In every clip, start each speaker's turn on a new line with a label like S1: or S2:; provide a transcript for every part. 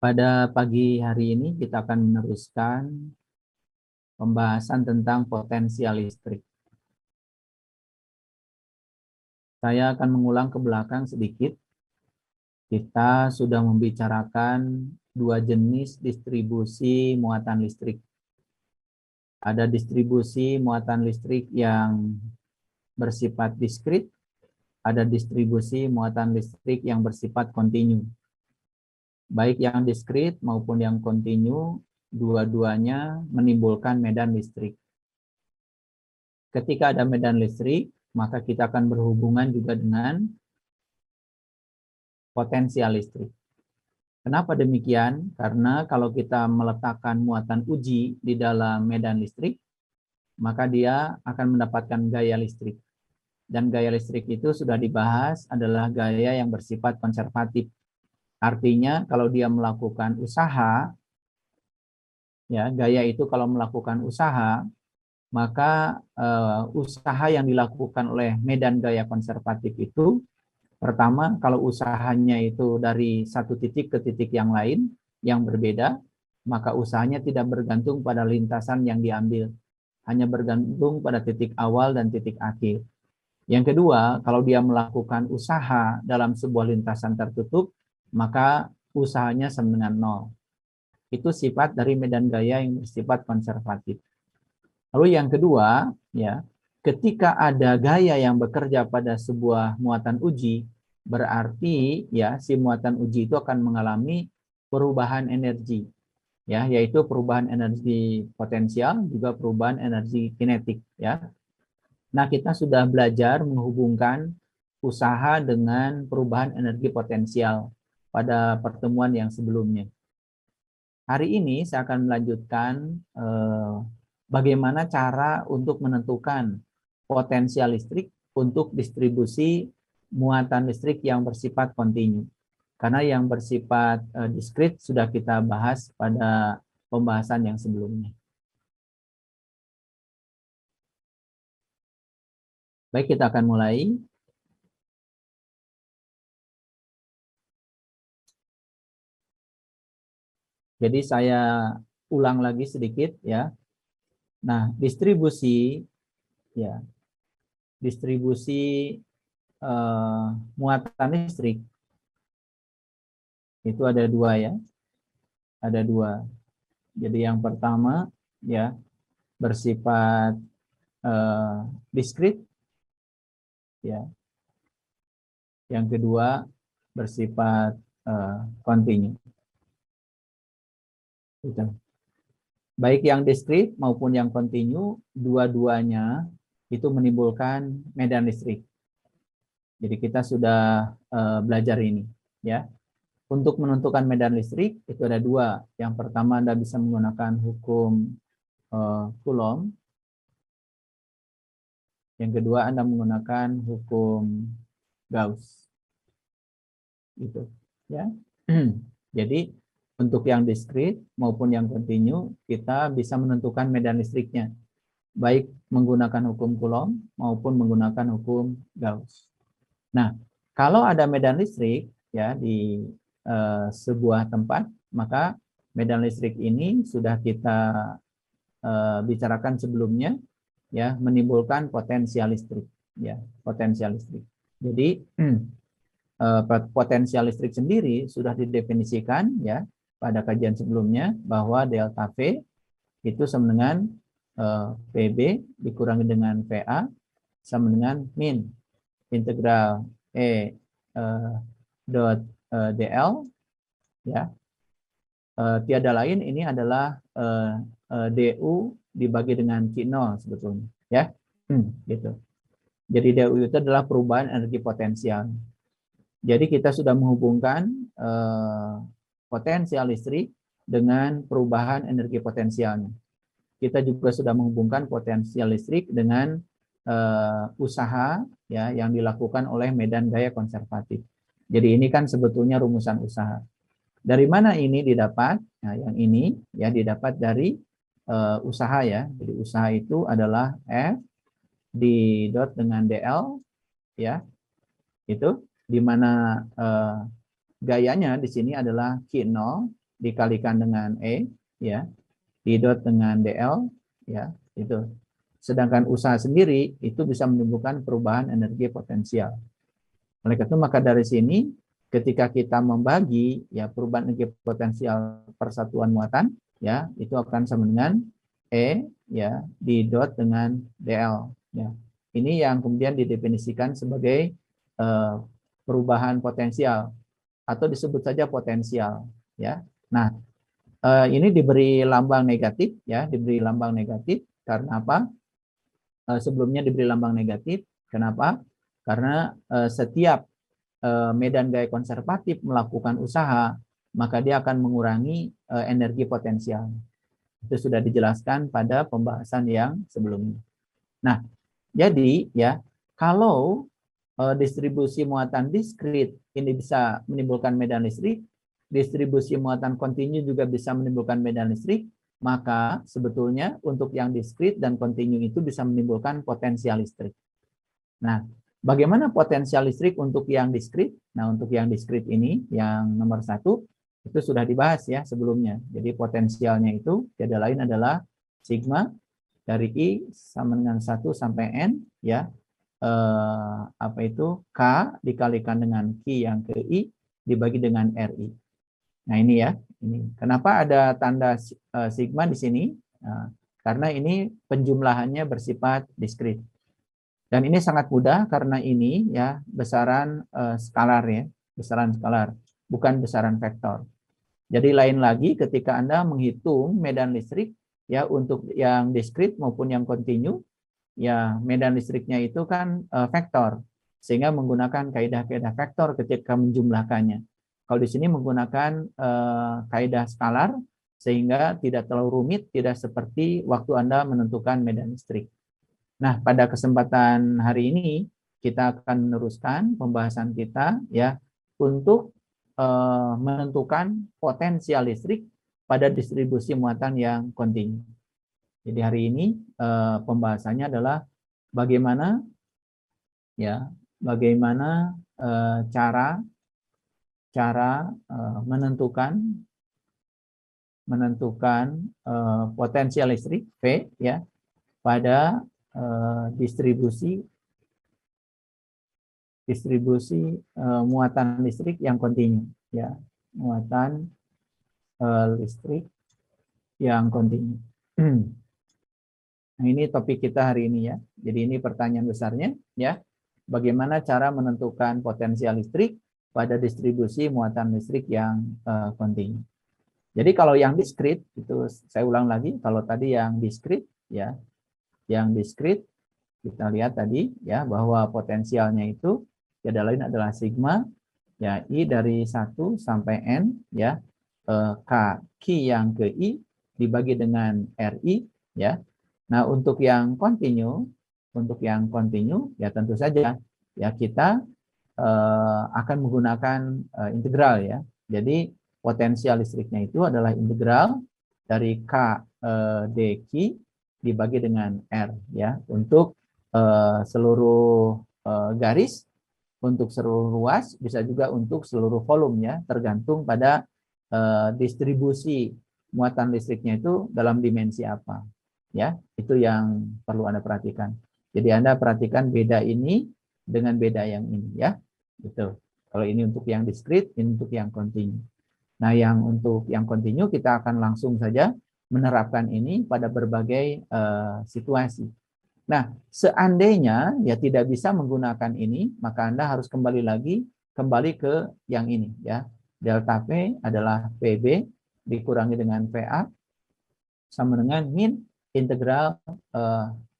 S1: Pada pagi hari ini kita akan meneruskan pembahasan tentang potensial listrik. Saya akan mengulang ke belakang sedikit. Kita sudah membicarakan dua jenis distribusi muatan listrik. Ada distribusi muatan listrik yang bersifat diskrit, ada distribusi muatan listrik yang bersifat kontinu. Baik yang diskrit maupun yang kontinu, dua-duanya menimbulkan medan listrik. Ketika ada medan listrik, maka kita akan berhubungan juga dengan potensial listrik. Kenapa demikian? Karena kalau kita meletakkan muatan uji di dalam medan listrik, maka dia akan mendapatkan gaya listrik. Dan gaya listrik itu sudah dibahas adalah gaya yang bersifat konservatif. Artinya kalau dia melakukan usaha, ya gaya itu kalau melakukan usaha, maka usaha yang dilakukan oleh medan gaya konservatif itu, pertama kalau usahanya itu dari satu titik ke titik yang lain, yang berbeda, maka usahanya tidak bergantung pada lintasan yang diambil, hanya bergantung pada titik awal dan titik akhir. Yang kedua, kalau dia melakukan usaha dalam sebuah lintasan tertutup, maka usahanya sama dengan nol. Itu sifat dari medan gaya yang bersifat konservatif. Lalu yang kedua, ya, ketika ada gaya yang bekerja pada sebuah muatan uji, berarti ya si muatan uji itu akan mengalami perubahan energi, ya, yaitu perubahan energi potensial juga perubahan energi kinetik, ya. Nah, kita sudah belajar menghubungkan usaha dengan perubahan energi potensial pada pertemuan yang sebelumnya. Hari ini saya akan melanjutkan bagaimana cara untuk menentukan potensial listrik untuk distribusi muatan listrik yang bersifat kontinu. Karena yang bersifat diskrit sudah kita bahas pada pembahasan yang sebelumnya. Baik, kita akan mulai. Jadi saya ulang lagi sedikit ya. Nah, distribusi muatan listrik itu ada dua ya. Ada dua. Jadi yang pertama ya bersifat diskrit ya. Yang kedua bersifat kontinu. Gitu. Baik yang diskrit maupun yang kontinu, dua-duanya itu menimbulkan medan listrik. Jadi kita sudah belajar ini, ya. Untuk menentukan medan listrik itu ada dua. Yang pertama Anda bisa menggunakan hukum Coulomb. Yang kedua Anda menggunakan hukum Gauss. Gitu, ya. Jadi untuk yang diskrit maupun yang kontinu, kita bisa menentukan medan listriknya, baik menggunakan hukum Coulomb maupun menggunakan hukum Gauss. Nah, kalau ada medan listrik ya di sebuah tempat, maka medan listrik ini sudah kita bicarakan sebelumnya, ya, menimbulkan potensial listrik, ya, potensial listrik. Jadi potensial listrik sendiri sudah didefinisikan ya pada kajian sebelumnya bahwa delta V itu sama dengan PB dikurangi dengan VA sama dengan min integral E dot DL ya. Tiada lain ini adalah DU dibagi dengan Q0 sebetulnya ya. Gitu. Jadi DU itu adalah perubahan energi potensial. Jadi kita sudah menghubungkan potensial listrik dengan perubahan energi potensialnya. Kita juga sudah menghubungkan potensial listrik dengan usaha ya yang dilakukan oleh medan gaya konservatif. Jadi ini kan sebetulnya rumusan usaha. Dari mana ini didapat? Nah, yang ini ya didapat dari usaha ya. Jadi usaha itu adalah F di dot dengan DL ya. Itu di mana gayanya di sini adalah Q0 dikalikan dengan E, ya, I dot dengan DL, ya, itu. Sedangkan usaha sendiri itu bisa menimbulkan perubahan energi potensial. Oleh karena itu, maka dari sini ketika kita membagi ya perubahan energi potensial persatuan muatan, ya, itu akan sama dengan E, ya, di dot dengan DL, ya. Ini yang kemudian didefinisikan sebagai perubahan potensial atau disebut saja potensial, ya. Nah, ini diberi lambang negatif, ya, diberi lambang negatif karena apa? Sebelumnya diberi lambang negatif. Kenapa? Karena setiap medan gaya konservatif melakukan usaha, maka dia akan mengurangi energi potensial. Itu sudah dijelaskan pada pembahasan yang sebelumnya. Nah, jadi ya, kalau distribusi muatan diskrit ini bisa menimbulkan medan listrik, distribusi muatan kontinu juga bisa menimbulkan medan listrik, maka sebetulnya untuk yang diskrit dan kontinu itu bisa menimbulkan potensial listrik. Nah, bagaimana potensial listrik untuk yang diskrit? Nah, untuk yang diskrit ini, yang nomor 1, itu sudah dibahas ya sebelumnya. Jadi potensialnya itu tiada lain adalah sigma dari I sama dengan 1 sampai N, ya. Apa itu? K dikalikan dengan Q yang ke I dibagi dengan RI. Nah, ini ya. Ini. Kenapa ada tanda sigma di sini? Nah, karena ini penjumlahannya bersifat diskrit. Dan ini sangat mudah karena ini ya besaran skalar ya, besaran skalar, bukan besaran vektor. Jadi lain lagi ketika Anda menghitung medan listrik ya untuk yang diskrit maupun yang kontinu, ya medan listriknya itu kan vektor. Sehingga menggunakan kaidah-kaidah vektor ketika menjumlahkannya. Kalau di sini menggunakan kaidah skalar sehingga tidak terlalu rumit, tidak seperti waktu Anda menentukan medan listrik. Nah, pada kesempatan hari ini kita akan meneruskan pembahasan kita ya untuk menentukan potensial listrik pada distribusi muatan yang kontinu. Jadi hari ini pembahasannya adalah bagaimana ya, bagaimana cara menentukan potensial listrik V ya pada distribusi muatan listrik yang kontinu ya, muatan listrik yang kontinu. Nah, ini topik kita hari ini ya. Jadi ini pertanyaan besarnya ya. Bagaimana cara menentukan potensial listrik pada distribusi muatan listrik yang kontinu. Jadi kalau yang diskrit itu saya ulang lagi, kalau tadi yang diskrit ya, yang diskrit kita lihat tadi ya bahwa potensialnya itu tiada lain adalah sigma ya I dari 1 sampai N ya, K Q yang ke I dibagi dengan RI ya. Nah, untuk yang kontinu ya tentu saja ya kita akan menggunakan integral ya. Jadi potensial listriknya itu adalah integral dari K dQ dibagi dengan R ya untuk seluruh garis, untuk seluruh ruas, bisa juga untuk seluruh volume ya, tergantung pada distribusi muatan listriknya itu dalam dimensi apa. Ya, itu yang perlu Anda perhatikan. Jadi Anda perhatikan beda ini dengan beda yang ini ya. Gitu. Kalau ini untuk yang diskrit, ini untuk yang kontinu. Nah, yang untuk yang kontinu kita akan langsung saja menerapkan ini pada berbagai situasi. Nah, seandainya ya tidak bisa menggunakan ini, maka Anda harus kembali ke yang ini ya. Delta P adalah PB dikurangi dengan PA sama dengan min integral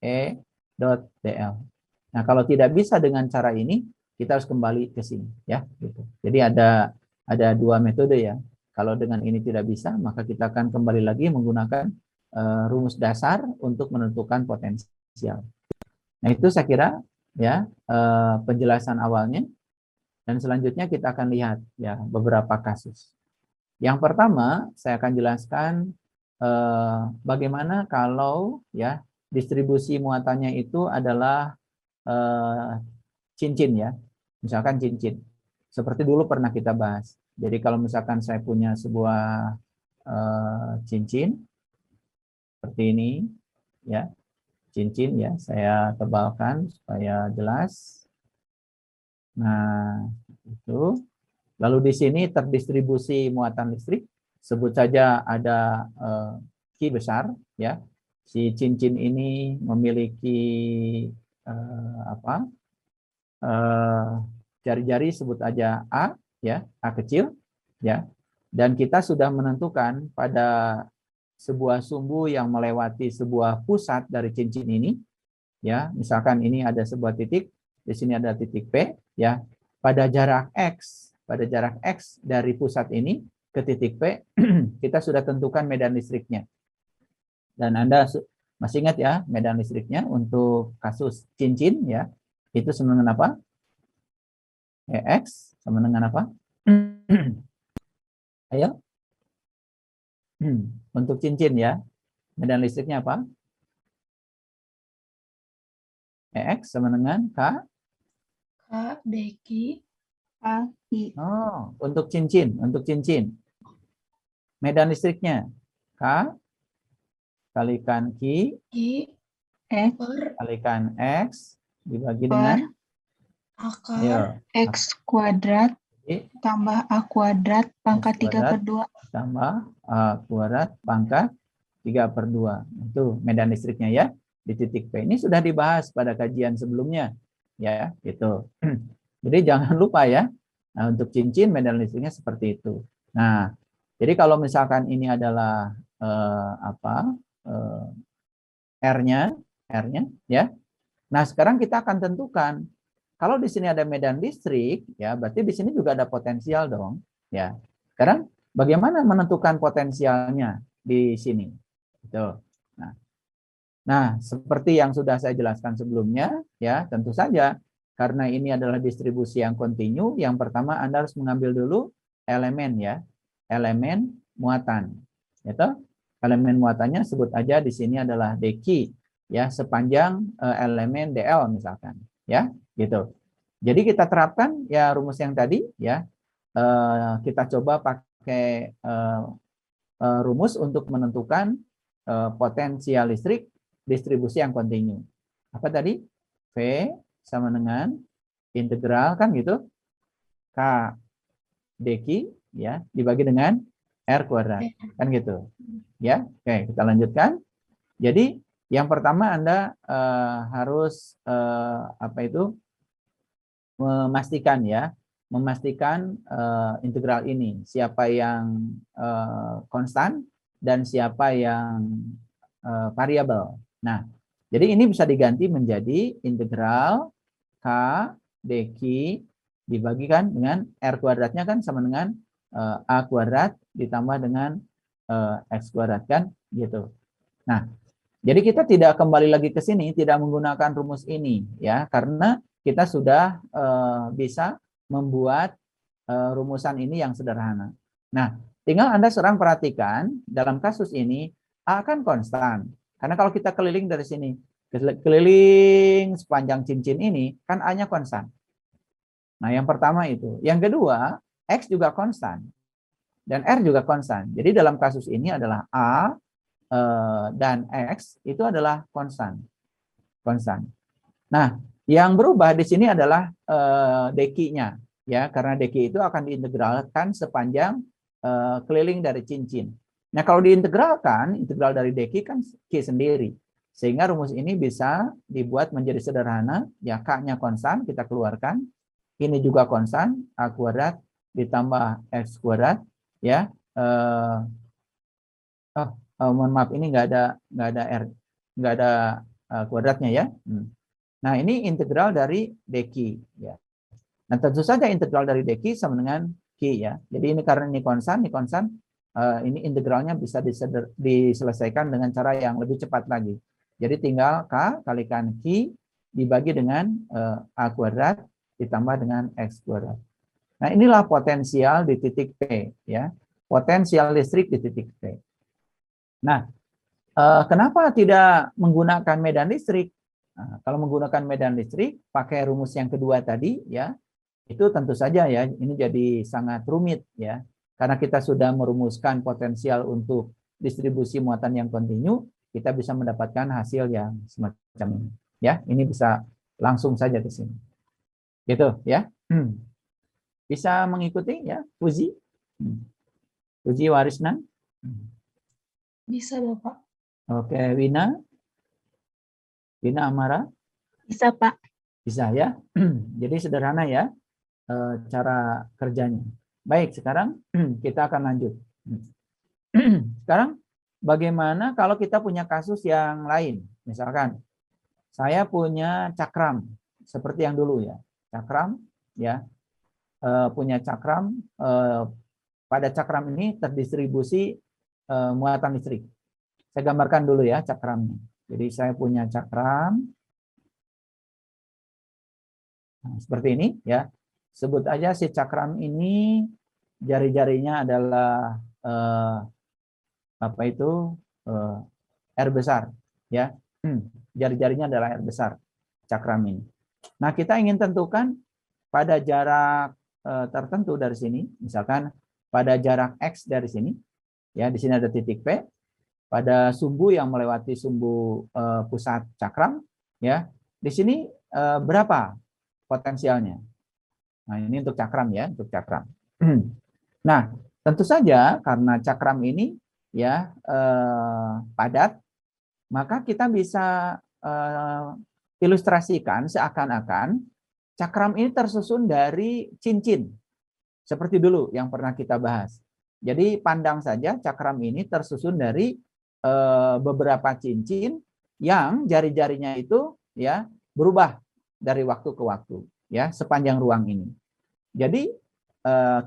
S1: E dot DL. Nah, kalau tidak bisa dengan cara ini, kita harus kembali ke sini ya gitu. Jadi ada dua metode ya. Kalau dengan ini tidak bisa, maka kita akan kembali lagi menggunakan rumus dasar untuk menentukan potensial. Nah, itu saya kira ya penjelasan awalnya, dan selanjutnya kita akan lihat ya beberapa kasus. Yang pertama, saya akan jelaskan bagaimana kalau ya distribusi muatannya itu adalah cincin ya, misalkan cincin. Seperti dulu pernah kita bahas. Jadi kalau misalkan saya punya sebuah cincin seperti ini ya, cincin ya, saya tebalkan supaya jelas. Nah, itu. Lalu di sini terdistribusi muatan listrik, sebut saja ada Q besar ya. Si cincin ini memiliki jari-jari sebut aja A ya, A kecil ya. Dan kita sudah menentukan pada sebuah sumbu yang melewati sebuah pusat dari cincin ini ya. Misalkan ini ada sebuah titik, di sini ada titik P ya. Pada jarak X dari pusat ini ke titik P kita sudah tentukan medan listriknya. Dan Anda masih ingat ya medan listriknya untuk kasus cincin ya. Itu sama dengan apa? EX sama dengan apa? Ayo. Untuk cincin ya. Medan listriknya apa? EX sama dengan K
S2: dq
S3: I.
S1: Oh, untuk cincin, medan listriknya K kalikan Q
S3: X
S1: kalikan X dibagi dengan
S2: akar
S3: X kuadrat tambah A kuadrat pangkat 3/2
S1: tambah A kuadrat pangkat 3/2. Itu medan listriknya ya di titik P. Ini sudah dibahas pada kajian sebelumnya ya, gitu. Jadi jangan lupa ya. Nah, untuk cincin medan listriknya seperti itu. Nah, jadi kalau misalkan ini adalah R-nya ya. Nah, sekarang kita akan tentukan kalau di sini ada medan listrik ya, berarti di sini juga ada potensial dong, ya. Sekarang bagaimana menentukan potensialnya di sini? Gitu. Nah, seperti yang sudah saya jelaskan sebelumnya ya, tentu saja karena ini adalah distribusi yang kontinu, yang pertama Anda harus mengambil dulu elemen ya, elemen muatan. Gitu. Elemen muatannya sebut aja di sini adalah dq ya, sepanjang elemen dl misalkan ya, gitu. Jadi kita terapkan ya rumus yang tadi ya, kita coba pakai rumus untuk menentukan potensial listrik distribusi yang kontinu. Apa tadi? V sama dengan integral kan gitu, K dq ya dibagi dengan R kuadrat kan gitu ya. Oke, kita lanjutkan. Jadi yang pertama Anda harus memastikan ya, integral ini siapa yang konstan dan siapa yang variabel. Nah, jadi ini bisa diganti menjadi integral K dq dibagikan dengan R kuadratnya kan sama dengan A kuadrat ditambah dengan X kuadrat kan gitu. Nah, jadi kita tidak kembali lagi ke sini, tidak menggunakan rumus ini ya, karena kita sudah bisa membuat rumusan ini yang sederhana. Nah, tinggal Anda sekarang perhatikan dalam kasus ini A kan konstan. Karena kalau kita keliling dari sini, keliling sepanjang cincin ini, kan A-nya konstan. Nah, yang pertama itu. Yang kedua, X juga konstan. Dan R juga konstan. Jadi dalam kasus ini adalah A dan X itu adalah konstan. Nah, yang berubah di sini adalah dq-nya. Ya, karena dq itu akan diintegralkan sepanjang keliling dari cincin. Nah, kalau diintegralkan, integral dari dq kan Q sendiri. Sehingga rumus ini bisa dibuat menjadi sederhana. Ya, K-nya konstan, kita keluarkan. Ini juga konstan, A kuadrat ditambah X kuadrat. Ya, mohon maaf, ini nggak ada R, nggak ada kuadratnya ya. Nah, ini integral dari dq. Ya. Nah, tentu saja integral dari dq sama dengan Q ya. Jadi ini karena ini konstan, ini integralnya bisa diselesaikan dengan cara yang lebih cepat lagi. Jadi tinggal K kalikan Q dibagi dengan A kuadrat ditambah dengan X kuadrat. Nah, inilah potensial di titik P ya. Potensial listrik di titik P. Nah, kenapa tidak menggunakan medan listrik? Nah, kalau menggunakan medan listrik pakai rumus yang kedua tadi ya, itu tentu saja ya ini jadi sangat rumit ya. Karena kita sudah merumuskan potensial untuk distribusi muatan yang kontinu, kita bisa mendapatkan hasil yang semacam ini. Ya, ini bisa langsung saja ke sini. Gitu ya. Bisa mengikuti ya, Fuzi? Fuzi Warisnan?
S2: Bisa, Bapak.
S1: Oke, Wina? Wina Amara?
S3: Bisa, Pak.
S1: Bisa ya. Jadi sederhana ya cara kerjanya. Baik, sekarang kita akan lanjut. Sekarang bagaimana kalau kita punya kasus yang lain? Misalkan saya punya cakram seperti yang dulu ya. Cakram ya. Punya cakram, pada cakram ini terdistribusi muatan listrik. Saya gambarkan dulu ya cakramnya. Jadi saya punya cakram seperti ini ya. Sebut aja si cakram ini jari-jarinya adalah R besar ya. Jari-jarinya adalah R besar cakram ini. Nah, kita ingin tentukan pada jarak tertentu dari sini, misalkan pada jarak X dari sini, ya di sini ada titik P, pada sumbu yang melewati sumbu pusat cakram, ya di sini berapa potensialnya? Nah, ini untuk cakram ya, untuk cakram. Nah, tentu saja karena cakram ini ya padat, maka kita bisa ilustrasikan seakan-akan cakram ini tersusun dari cincin. Seperti dulu yang pernah kita bahas. Jadi pandang saja cakram ini tersusun dari beberapa cincin yang jari-jarinya itu ya berubah dari waktu ke waktu ya sepanjang ruang ini. Jadi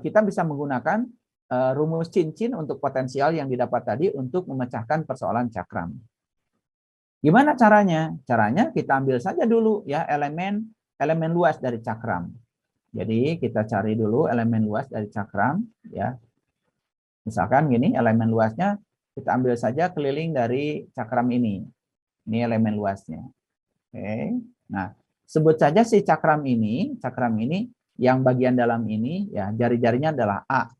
S1: kita bisa menggunakan rumus cincin untuk potensial yang didapat tadi untuk memecahkan persoalan cakram. Gimana caranya? Caranya kita ambil saja dulu ya elemen luas dari cakram. Jadi kita cari dulu elemen luas dari cakram ya. Misalkan gini, elemen luasnya kita ambil saja keliling dari cakram ini. Ini elemen luasnya. Oke. Nah, sebut saja si cakram ini yang bagian dalam ini ya jari-jarinya adalah A.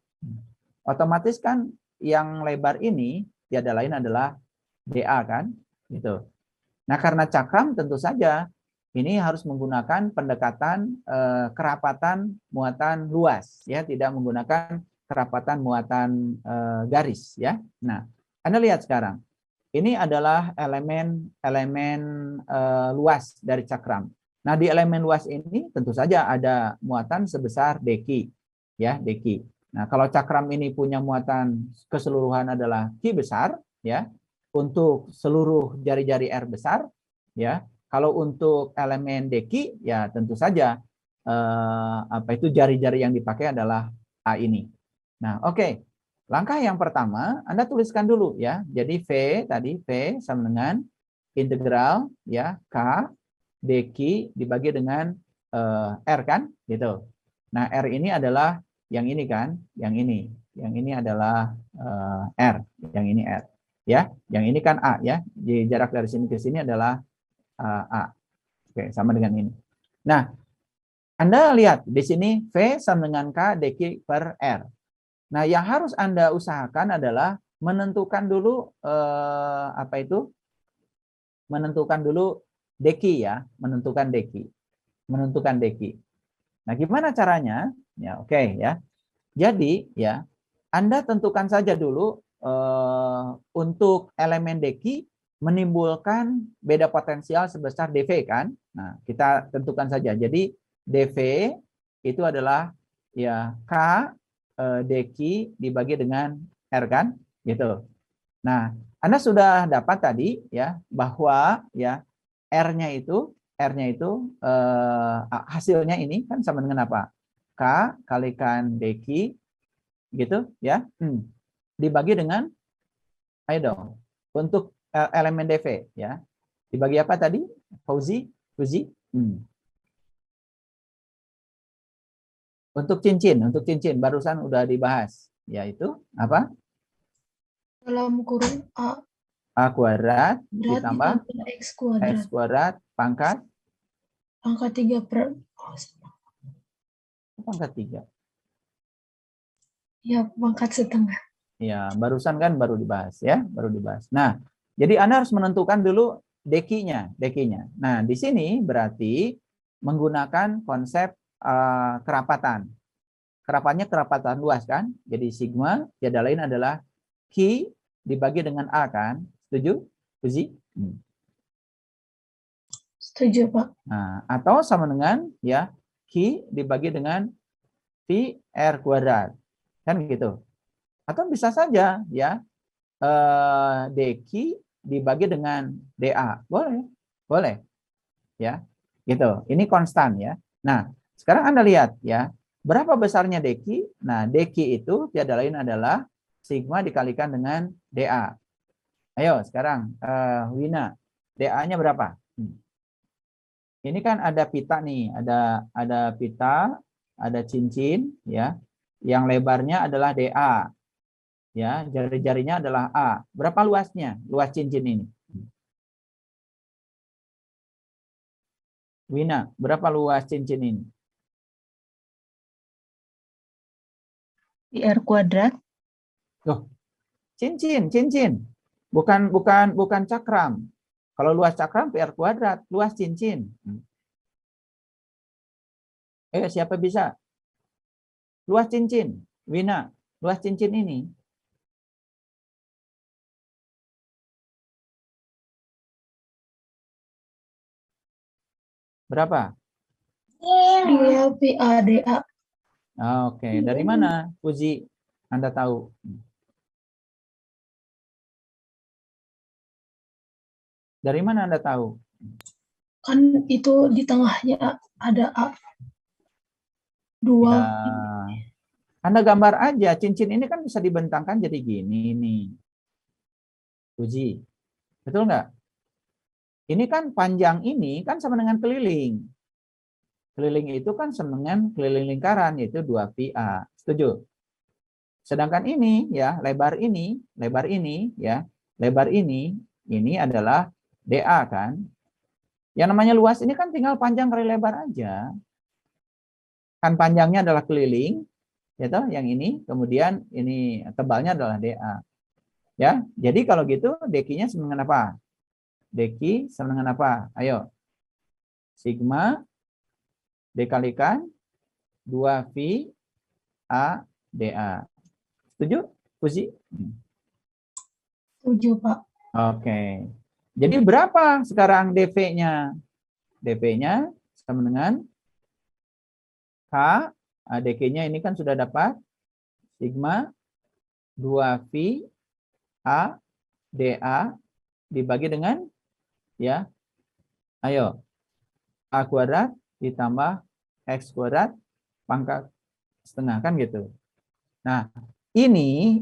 S1: Otomatis kan yang lebar ini tiada lain adalah DA kan? Gitu. Nah, karena cakram tentu saja ini harus menggunakan pendekatan kerapatan muatan luas ya, tidak menggunakan kerapatan muatan garis ya. Nah, Anda lihat sekarang. Ini adalah elemen luas dari cakram. Nah, di elemen luas ini tentu saja ada muatan sebesar deki ya, deki. Nah, kalau cakram ini punya muatan keseluruhan adalah Q besar ya, untuk seluruh jari-jari R besar ya. Kalau untuk elemen deki ya tentu saja jari-jari yang dipakai adalah A ini. Nah, oke. Langkah yang pertama Anda tuliskan dulu ya. Jadi V sama dengan integral ya K deki dibagi dengan R kan gitu. Nah, R ini adalah yang ini kan, yang ini. Yang ini adalah R, yang ini R. Ya, yang ini kan A ya. Di jarak dari sini ke sini adalah A. Oke, sama dengan ini. Nah, Anda lihat di sini V sama dengan K deki per R. Nah, yang harus Anda usahakan adalah menentukan dulu menentukan dulu deki ya, menentukan deki. Nah, gimana caranya? Ya, oke ya. Jadi ya, Anda tentukan saja dulu untuk elemen deki menimbulkan beda potensial sebesar dV kan? Nah, kita tentukan saja. Jadi dV itu adalah ya K deki dibagi dengan R kan? Gitu. Nah, Anda sudah dapat tadi ya bahwa ya R-nya itu hasilnya ini kan sama dengan apa? K kalikan deki gitu ya. Dibagi dengan ayo dong. Untuk elemen dV ya. Dibagi apa tadi? Fauzi? Untuk cincin barusan udah dibahas, yaitu apa?
S2: Dalam kurung A
S1: A kuadrat ditambah
S2: X kuadrat.
S1: X kuadrat pangkat
S2: Pangkat 3 per
S1: pangkat 3.
S2: Ya, pangkat setengah.
S1: Ya, barusan kan baru dibahas ya, baru dibahas. Nah, jadi Anda harus menentukan dulu dekinya. Nah, di sini berarti menggunakan konsep kerapatan. Kerapatannya kerapatan luas kan? Jadi sigma tiada lain adalah Q dibagi dengan A kan? Setuju? Uzi?
S2: Setuju, Pak.
S1: Nah, atau sama dengan ya Q dibagi dengan Pi R kuadrat. Kan gitu. Atau bisa saja ya DQ dibagi dengan DA. Boleh. Boleh. Ya. Gitu. Ini konstan ya. Nah, sekarang Anda lihat ya. Berapa besarnya DQ? Nah, DQ itu tiada lain adalah sigma dikalikan dengan DA. Ayo sekarang Wina, DA-nya berapa? Ini kan ada pita nih, ada pita, ada cincin ya. Yang lebarnya adalah DA. Ya, jari-jarinya adalah A. Berapa luasnya? Luas cincin ini. Wina, berapa luas cincin ini?
S3: Pi R kuadrat.
S1: Loh, cincin. Bukan cakram. Kalau luas cakram PR kuadrat, luas cincin. Siapa bisa? Luas cincin. Wina, luas cincin ini. Berapa?
S2: 2 PADA.
S1: Oke, dari mana Uzi Anda tahu? Dari mana Anda tahu?
S2: Kan itu di tengahnya ada A. 2.
S1: Ya, Anda gambar aja, cincin ini kan bisa dibentangkan jadi gini nih. Uji, betul nggak? Ini kan panjang ini kan sama dengan keliling. Keliling itu kan sama dengan keliling lingkaran, yaitu 2πa. Setuju? Sedangkan ini ya, lebar ini ya, lebar ini adalah DA kan. Yang namanya luas ini kan tinggal panjang kali lebar aja. Kan panjangnya adalah keliling, ya toh, yang ini, kemudian ini tebalnya adalah DA. Ya, jadi kalau gitu DQ-nya sama dengan apa? DQ sama dengan apa? Ayo. Sigma dikalikan 2π A DA. Setuju? Puji?
S2: Setuju, Pak.
S1: Oke. Jadi berapa sekarang DP-nya? DP-nya sama dengan K, DQ-nya ini kan sudah dapat sigma 2π A DA dibagi dengan ya. Ayo. A kuadrat ditambah X kuadrat pangkat setengah kan gitu. Nah, ini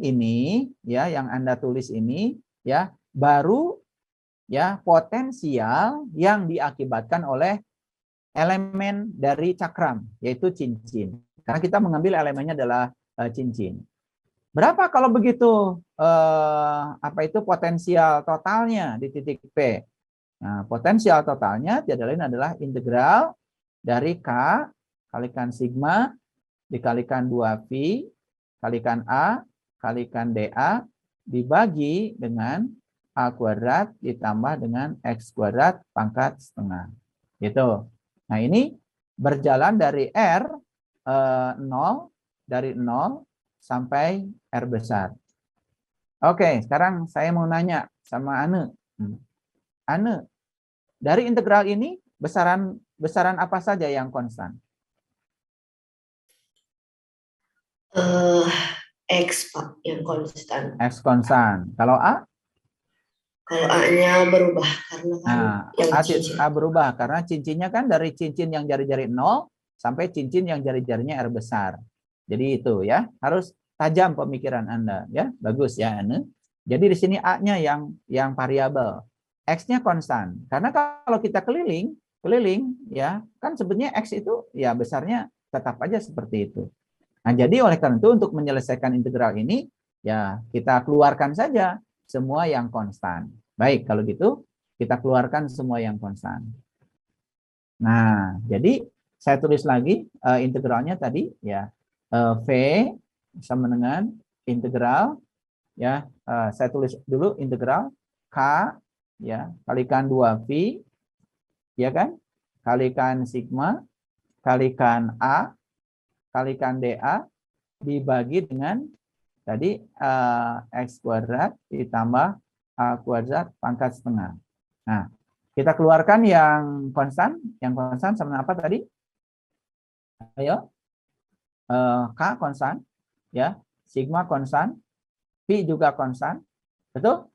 S1: ya yang Anda tulis ini ya baru ya potensial yang diakibatkan oleh elemen dari cakram yaitu cincin. Karena kita mengambil elemennya adalah cincin. Berapa kalau begitu potensial totalnya di titik P? Nah, potensial totalnya tiada lain adalah integral dari K kalikan sigma dikalikan 2π kalikan A kalikan DA dibagi dengan A kuadrat ditambah dengan X kuadrat pangkat setengah. Gitu. Nah, ini berjalan dari R 0 dari 0 sampai R besar. Oke, sekarang saya mau nanya sama Ane. Ane, dari integral ini besaran apa saja yang konstan?
S4: X, Pak, yang konstan.
S1: X konstan. Kalau A?
S4: Kalau A-nya berubah karena kan yang cincin.
S1: A berubah karena cincinnya kan dari cincin yang jari-jari 0 sampai cincin yang jari-jarinya R besar. Jadi itu ya, harus tajam pemikiran Anda ya. Bagus ya, Ane. Jadi di sini A-nya yang variabel. X-nya konstan. Karena kalau kita keliling ya, kan sebetulnya X itu ya besarnya tetap aja seperti itu. Nah, jadi oleh karena itu untuk menyelesaikan integral ini ya kita keluarkan saja semua yang konstan. Baik, kalau gitu kita keluarkan semua yang konstan. Nah, jadi saya tulis lagi integralnya tadi ya V sama dengan integral ya, saya tulis dulu integral K ya kalikan 2V ya kan, kalikan sigma kalikan A kalikan DA dibagi dengan tadi X kuadrat ditambah A kuadrat pangkat setengah. Nah, kita keluarkan yang konstan sama dengan apa tadi? Ayo, K konstan, ya, sigma konstan, Pi juga konstan, betul?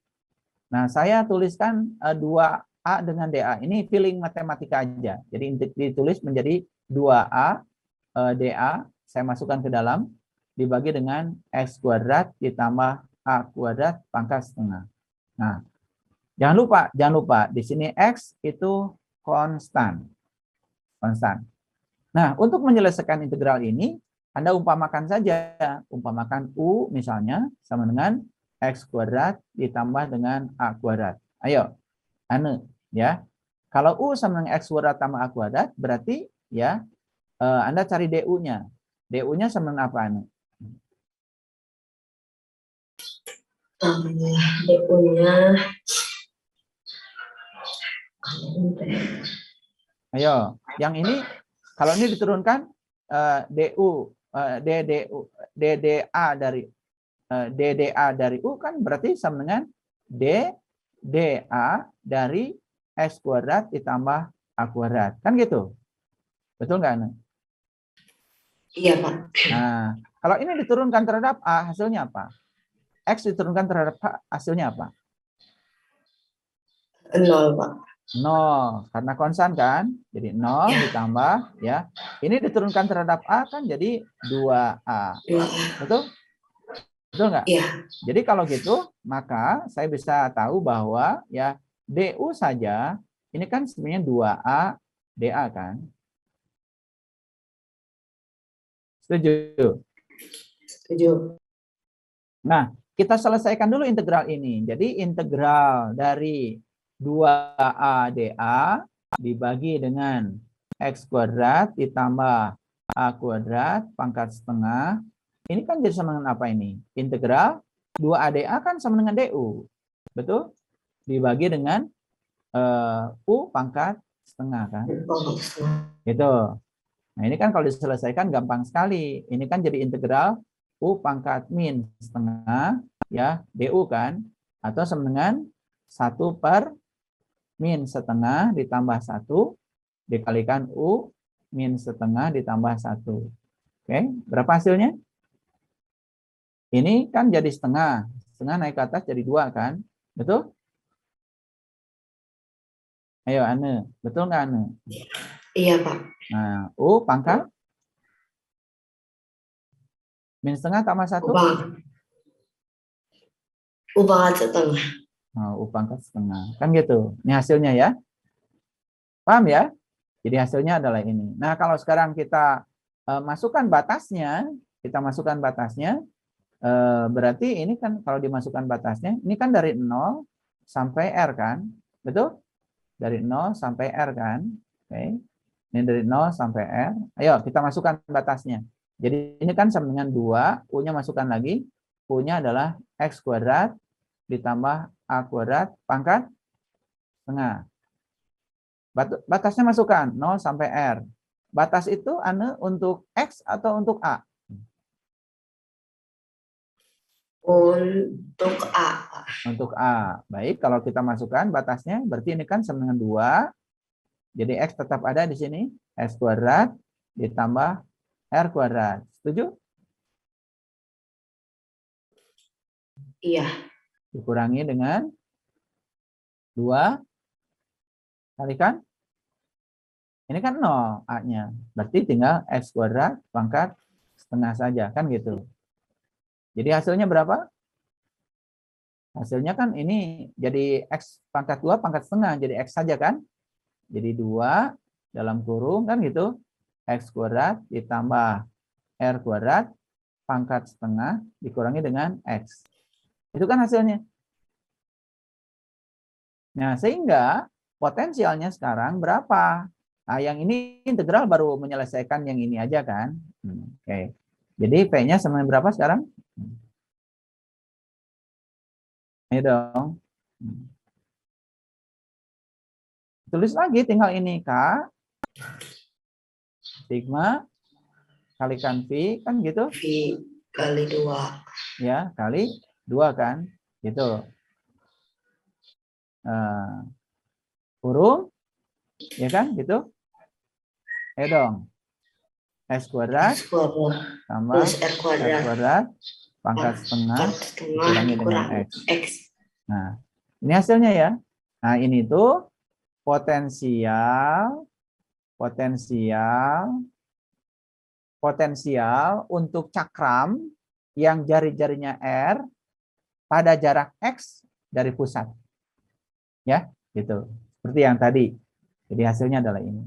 S1: Nah, saya tuliskan 2A dengan DA. Ini feeling matematika aja. Jadi ditulis menjadi 2A DA, saya masukkan ke dalam, dibagi dengan X kuadrat ditambah A kuadrat pangkat setengah. Nah, jangan lupa, di sini X itu konstan. Nah, untuk menyelesaikan integral ini, Anda umpamakan saja. Umpamakan U misalnya sama dengan X kuadrat ditambah dengan A kuadrat. Ayo, Ane, ya. Kalau U sama dengan X kuadrat tambah A kuadrat, berarti ya Anda cari DU-nya. DU-nya sama dengan apa, Ane?
S4: DU-nya
S1: ayo, yang ini kalau ini diturunkan DDA dari U kan berarti sama dengan DA dari X kuadrat ditambah A kuadrat. Kan gitu? Betul nggak, Ane?
S4: Iya, Pak.
S1: Nah, kalau ini diturunkan terhadap A, hasilnya apa? X diturunkan terhadap A, hasilnya apa?
S4: 0, Pak.
S1: 0, karena konstan kan? Jadi 0 ditambah, ya. Ini diturunkan terhadap A kan jadi 2A.
S4: 2A.
S1: Betul? Betul nggak?
S4: Iya.
S1: Jadi kalau gitu, maka saya bisa tahu bahwa ya DU saja, ini kan sebenarnya 2A DA kan? Setuju?
S4: Setuju.
S1: Nah, kita selesaikan dulu integral ini. Jadi integral dari 2A DA dibagi dengan X kuadrat ditambah A kuadrat pangkat setengah. Ini kan jadi sama dengan apa ini? Integral 2ADA kan sama dengan DU. Betul? Dibagi dengan U pangkat setengah kan? Gitu. Nah, ini kan kalau diselesaikan gampang sekali. Ini kan jadi integral U pangkat min setengah ya, DU kan? Atau sama dengan 1 per min setengah ditambah 1 dikalikan U min setengah ditambah 1. Oke, berapa hasilnya? Ini kan jadi setengah. Setengah naik ke atas jadi 2 kan? Betul? Ayo, Ane. Betul nggak, Ane?
S4: Iya, Pak.
S1: Nah, U pangkat min setengah tambah 1.
S4: U pangkat setengah.
S1: Nah, U pangkat setengah. Kan gitu. Ini hasilnya ya. Paham ya? Jadi hasilnya adalah ini. Nah, kalau sekarang kita masukkan batasnya, berarti ini kan kalau dimasukkan batasnya, ini kan dari 0 sampai R kan? Betul? Dari 0 sampai R kan? Oke. Ini dari 0 sampai R. Ayo kita masukkan batasnya. Jadi ini kan sama dengan 2, U-nya masukkan lagi. U-nya adalah X kuadrat ditambah A kuadrat pangkat setengah. Batasnya masukkan 0 sampai R. Batas itu Ane untuk X atau untuk A?
S4: Untuk A.
S1: Untuk A. Baik, kalau kita masukkan batasnya, berarti ini kan sama dengan 2. Jadi X tetap ada di sini. X kuadrat ditambah R kuadrat. Setuju?
S4: Iya.
S1: Dikurangi dengan 2 kalikan. Ini kan 0 A-nya. Berarti tinggal X kuadrat pangkat setengah saja. Kan gitu. Jadi hasilnya berapa? Hasilnya kan ini jadi X pangkat 2 pangkat setengah. Jadi X saja kan? Jadi 2 dalam kurung kan gitu. X kuadrat ditambah R kuadrat pangkat setengah dikurangi dengan X. Itu kan hasilnya. Nah, sehingga potensialnya sekarang berapa? Nah, yang ini integral baru menyelesaikan yang ini aja kan? Oke. Jadi P-nya sama dengan berapa sekarang? Ayo dong. Tulis lagi tinggal ini K sigma kalikan V kan gitu.
S4: V kali 2.
S1: Ya, kali 2 kan. Gitu. Kurung ya kan gitu. Ayo dong. S kuadrat
S4: X kuadrat
S1: tambah
S4: plus R kuadrat
S1: pangkat setengah dikurangi dengan X.
S4: X.
S1: Nah, ini hasilnya ya. Nah, ini tuh potensial untuk cakram yang jari-jarinya R pada jarak X dari pusat. Ya, gitu. Seperti yang tadi. Jadi hasilnya adalah ini.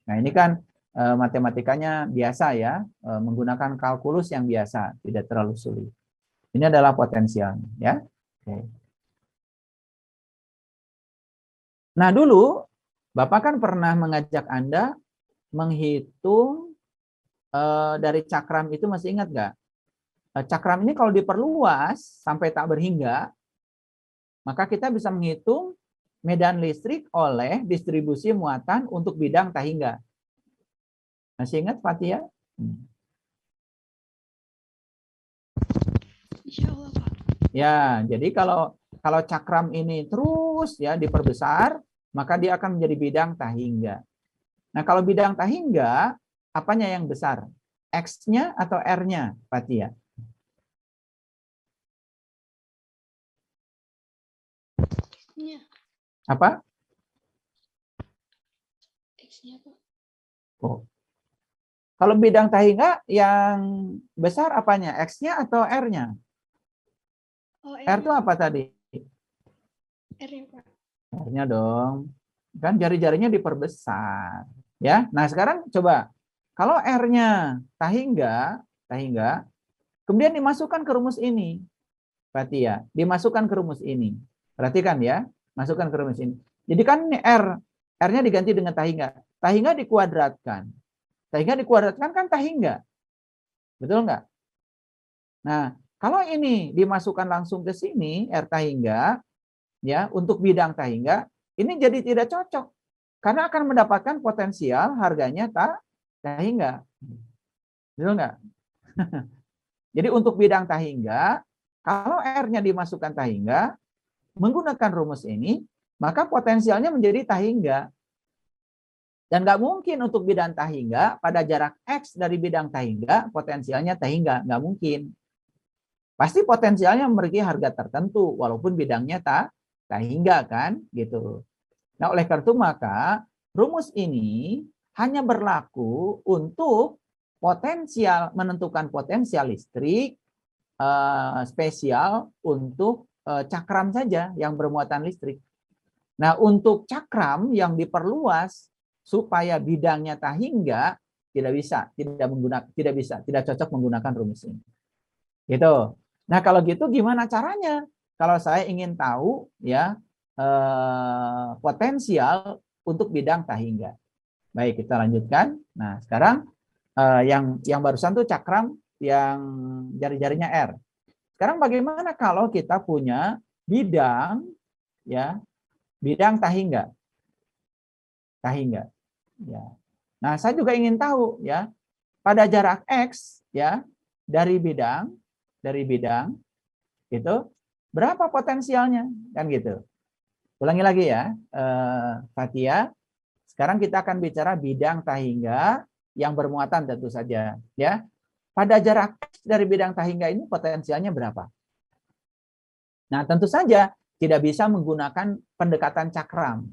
S1: Nah, ini kan matematikanya biasa ya, menggunakan kalkulus yang biasa, tidak terlalu sulit. Ini adalah potensialnya, ya. Oke. Nah, dulu Bapak kan pernah mengajak Anda menghitung dari cakram itu, masih ingat nggak? Cakram ini kalau diperluas sampai tak berhingga, maka kita bisa menghitung medan listrik oleh distribusi muatan untuk bidang tak hingga. Masih ingat Fatia?
S5: Insyaallah, Pak.
S1: Ya, jadi kalau cakram ini terus ya diperbesar, maka dia akan menjadi bidang tak hingga. Nah, kalau bidang tak hingga, apanya yang besar? X-nya atau R-nya, Fatia?
S5: X-nya.
S1: Apa?
S5: X-nya, Pak.
S1: Oh. Kalau bidang tak hingga yang besar apanya? X-nya atau R-nya?
S5: Oh,
S1: R itu apa tadi?
S5: R-nya, Pak.
S1: R-nya dong. Kan jari-jarinya diperbesar. Ya. Nah, sekarang coba. Kalau R-nya tak hingga, kemudian dimasukkan ke rumus ini. Fatia, dimasukkan ke rumus ini. Perhatikan ya, masukkan ke rumus ini. Jadi kan ini R-nya diganti dengan tak hingga. Tak hingga dikuadratkan. Tak hingga dikuadratkan kan tak hingga. Betul nggak? Nah, kalau ini dimasukkan langsung ke sini, R tak hingga, ya, untuk bidang tak hingga, ini jadi tidak cocok. Karena akan mendapatkan potensial harganya tak hingga. Betul nggak? Jadi untuk bidang tak hingga, kalau R-nya dimasukkan tak hingga, menggunakan rumus ini, maka potensialnya menjadi tak hingga. Dan nggak mungkin untuk bidang tak hingga, pada jarak X dari bidang tak hingga, potensialnya tak hingga. Nggak mungkin. Pasti potensialnya memiliki harga tertentu, walaupun bidangnya tak hingga kan, gitu. Nah, oleh karena itu maka rumus ini hanya berlaku untuk menentukan potensial listrik spesial untuk cakram saja yang bermuatan listrik. Nah, untuk cakram yang diperluas supaya bidangnya tak hingga, tidak cocok menggunakan rumus ini. Gitu. Nah, kalau gitu gimana caranya? Kalau saya ingin tahu ya potensial untuk bidang tak hingga. Baik, kita lanjutkan. Nah, sekarang yang barusan tuh cakram yang jari-jarinya R. Sekarang bagaimana kalau kita punya bidang ya, bidang tak hingga? Tak hingga. Ya. Nah, saya juga ingin tahu ya, pada jarak X ya dari bidang itu berapa potensialnya kan gitu. Ulangi lagi ya, Fatia. Sekarang kita akan bicara bidang tak hingga yang bermuatan tentu saja ya. Pada jarak X dari bidang tak hingga ini potensialnya berapa? Nah, tentu saja tidak bisa menggunakan pendekatan cakram.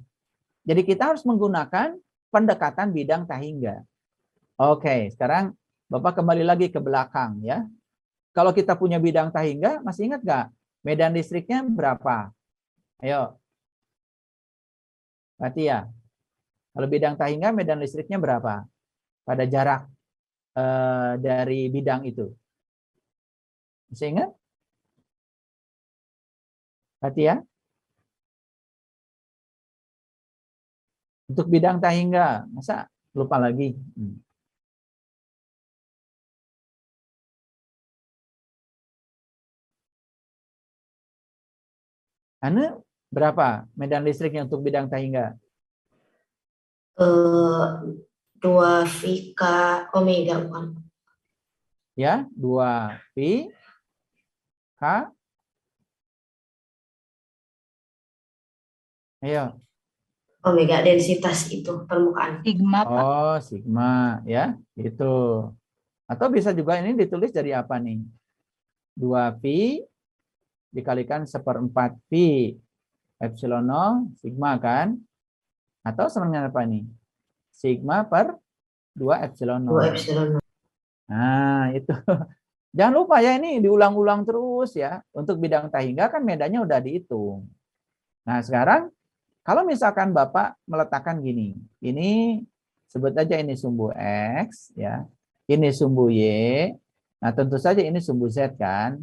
S1: Jadi kita harus menggunakan pendekatan bidang tak hingga. Oke, sekarang Bapak kembali lagi ke belakang ya. Kalau kita punya bidang tak hingga, masih ingat nggak? Medan listriknya berapa? Ayo. Fatia. Kalau bidang tak hingga, medan listriknya berapa? Pada jarak dari bidang itu. Masih ingat? Fatia? Untuk bidang tak hingga, masa lupa lagi? Anu berapa medan listriknya untuk bidang tahingga?
S4: 2 V K omega bukan?
S1: Ya, 2 pi K. Ayo.
S4: Omega densitas itu permukaan.
S3: Sigma, Pak.
S1: Oh, sigma ya, itu. Atau bisa juga ini ditulis dari apa nih? 2 pi dikalikan 1/4 pi epsilon 0 sigma kan? Atau sama dengan apa nih? Sigma per 2 epsilon
S4: 2
S1: 0.
S4: epsilon.
S1: Nah, itu. Jangan lupa ya, ini diulang-ulang terus ya. Untuk bidang tahingga kan medannya udah dihitung. Nah, sekarang kalau misalkan Bapak meletakkan gini. Ini sebut aja ini sumbu X ya. Ini sumbu Y. Nah, tentu saja ini sumbu Z kan.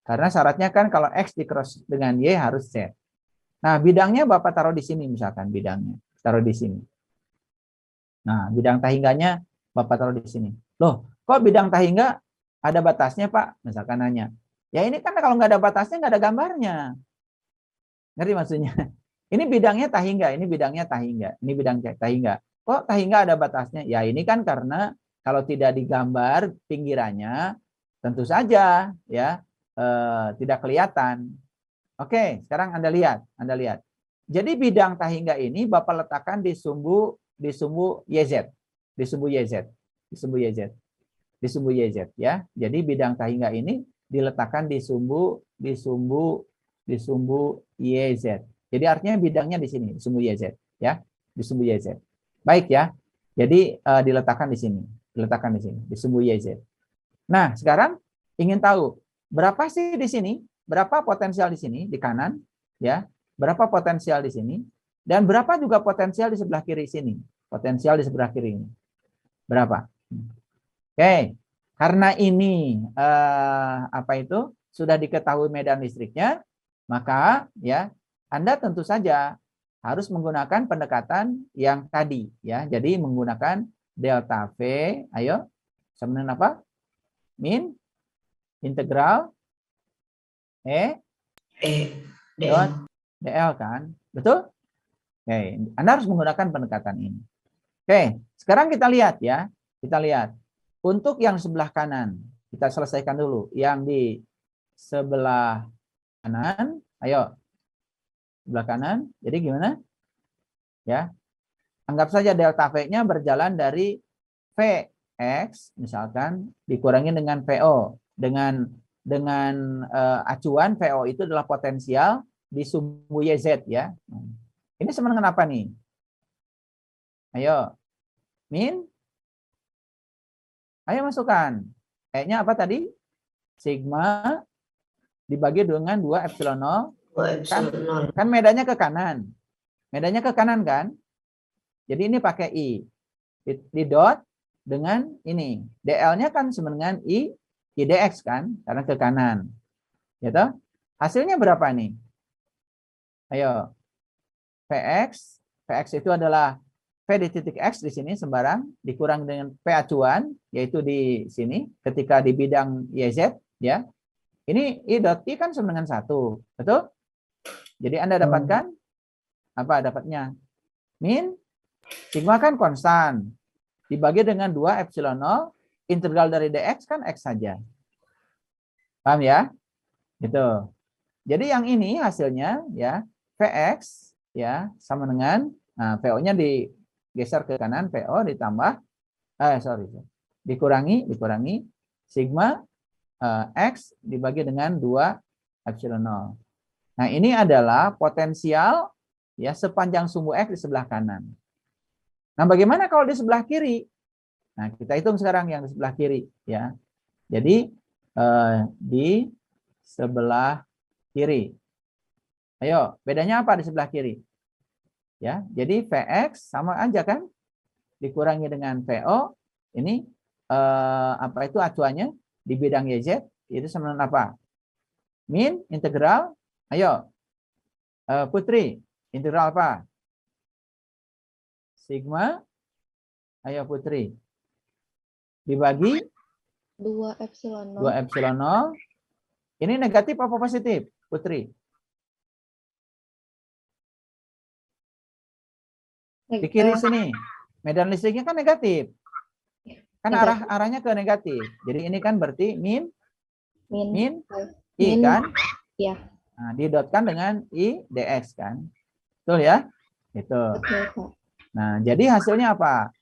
S1: Karena syaratnya kan kalau X di-cross dengan Y harus Z. Nah, bidangnya Bapak taruh di sini misalkan bidangnya. Taruh di sini. Nah, bidang tahingganya Bapak taruh di sini. Loh, kok bidang tahingga ada batasnya, Pak? Misalkan nanya. Ya ini kan kalau nggak ada batasnya, nggak ada gambarnya. Ngerti maksudnya? Ini bidangnya tahingga, ini bidangnya tahingga, ini bidang tahingga. Kok tahingga ada batasnya? Ya ini kan karena kalau tidak digambar pinggirannya, tentu saja ya tidak kelihatan. Oke, sekarang Anda lihat, Jadi bidang tahingga ini Bapak letakkan di sumbu YZ, di sumbu YZ ya. Jadi bidang tahingga ini diletakkan di sumbu YZ. Jadi artinya bidangnya di sini, di sumbu YZ ya, di sumbu YZ. Baik ya. Jadi diletakkan di sini, di sumbu YZ. Nah, sekarang ingin tahu berapa sih di sini? Berapa potensial di sini di kanan ya? Berapa potensial di sini? Dan berapa juga potensial di sebelah kiri sini? Potensial di sebelah kiri ini. Berapa? Oke. Karena ini sudah diketahui medan listriknya, maka ya Anda tentu saja harus menggunakan pendekatan yang tadi ya. Jadi menggunakan delta V, ayo sama dengan apa? Min integral dot dl kan? Betul? Oke, Anda harus menggunakan pendekatan ini. Oke, sekarang kita lihat ya. Kita lihat. Untuk yang sebelah kanan, kita selesaikan dulu. Yang di sebelah kanan, ayo. Sebelah kanan, jadi gimana? Ya, anggap saja delta V-nya berjalan dari Vx, misalkan, dikurangi dengan VO. Dengan acuan VO itu adalah potensial di sumbu YZ ya. Ini sama dengan apa nih? Ayo. Min. Ayo masukkan. E-nya apa tadi? Sigma dibagi dengan 2 epsilon 0. Kan medannya ke kanan. Medannya ke kanan kan? Jadi ini pakai I. Di dot dengan ini. DL-nya kan sama dengan I dx kan? Karena ke kanan. Gitu? Hasilnya berapa nih? Ayo. Vx itu adalah V di titik X di sini sembarang dikurang dengan P acuan yaitu di sini ketika di bidang YZ ya. Ini I dot I kan sama dengan 1. Betul? Jadi Anda dapatkan apa dapatnya? Min sigma kan konstan dibagi dengan 2 epsilon 0 integral dari dx kan X saja. Paham ya? Gitu. Jadi yang ini hasilnya ya Vx ya sama dengan VO-nya digeser ke kanan, VO ditambah dikurangi sigma X dibagi dengan 2 epsilon 0. Nah, ini adalah potensial ya sepanjang sumbu X di sebelah kanan. Nah, bagaimana kalau di sebelah kiri? Nah, kita hitung sekarang yang di sebelah kiri ya. Jadi di sebelah kiri. Ayo, bedanya apa di sebelah kiri? Ya, jadi Vx sama aja kan? Dikurangi dengan VO. Ini apa itu acuannya di bidang YZ itu sama dengan apa? Min integral. Ayo. Putri, integral apa? Sigma. Ayo Putri. Dibagi
S6: 2 epsilon 0.
S1: 2 epsilon 0. Ini negatif apa positif, Putri? Di kiri sini. Medan listriknya kan negatif. Kan arahnya ke negatif. Jadi ini kan berarti min I kan?
S6: Iya.
S1: Nah, didotkan dengan I dx kan? Betul ya? Itu.
S6: Betul, Pak.
S1: Nah, jadi hasilnya apa?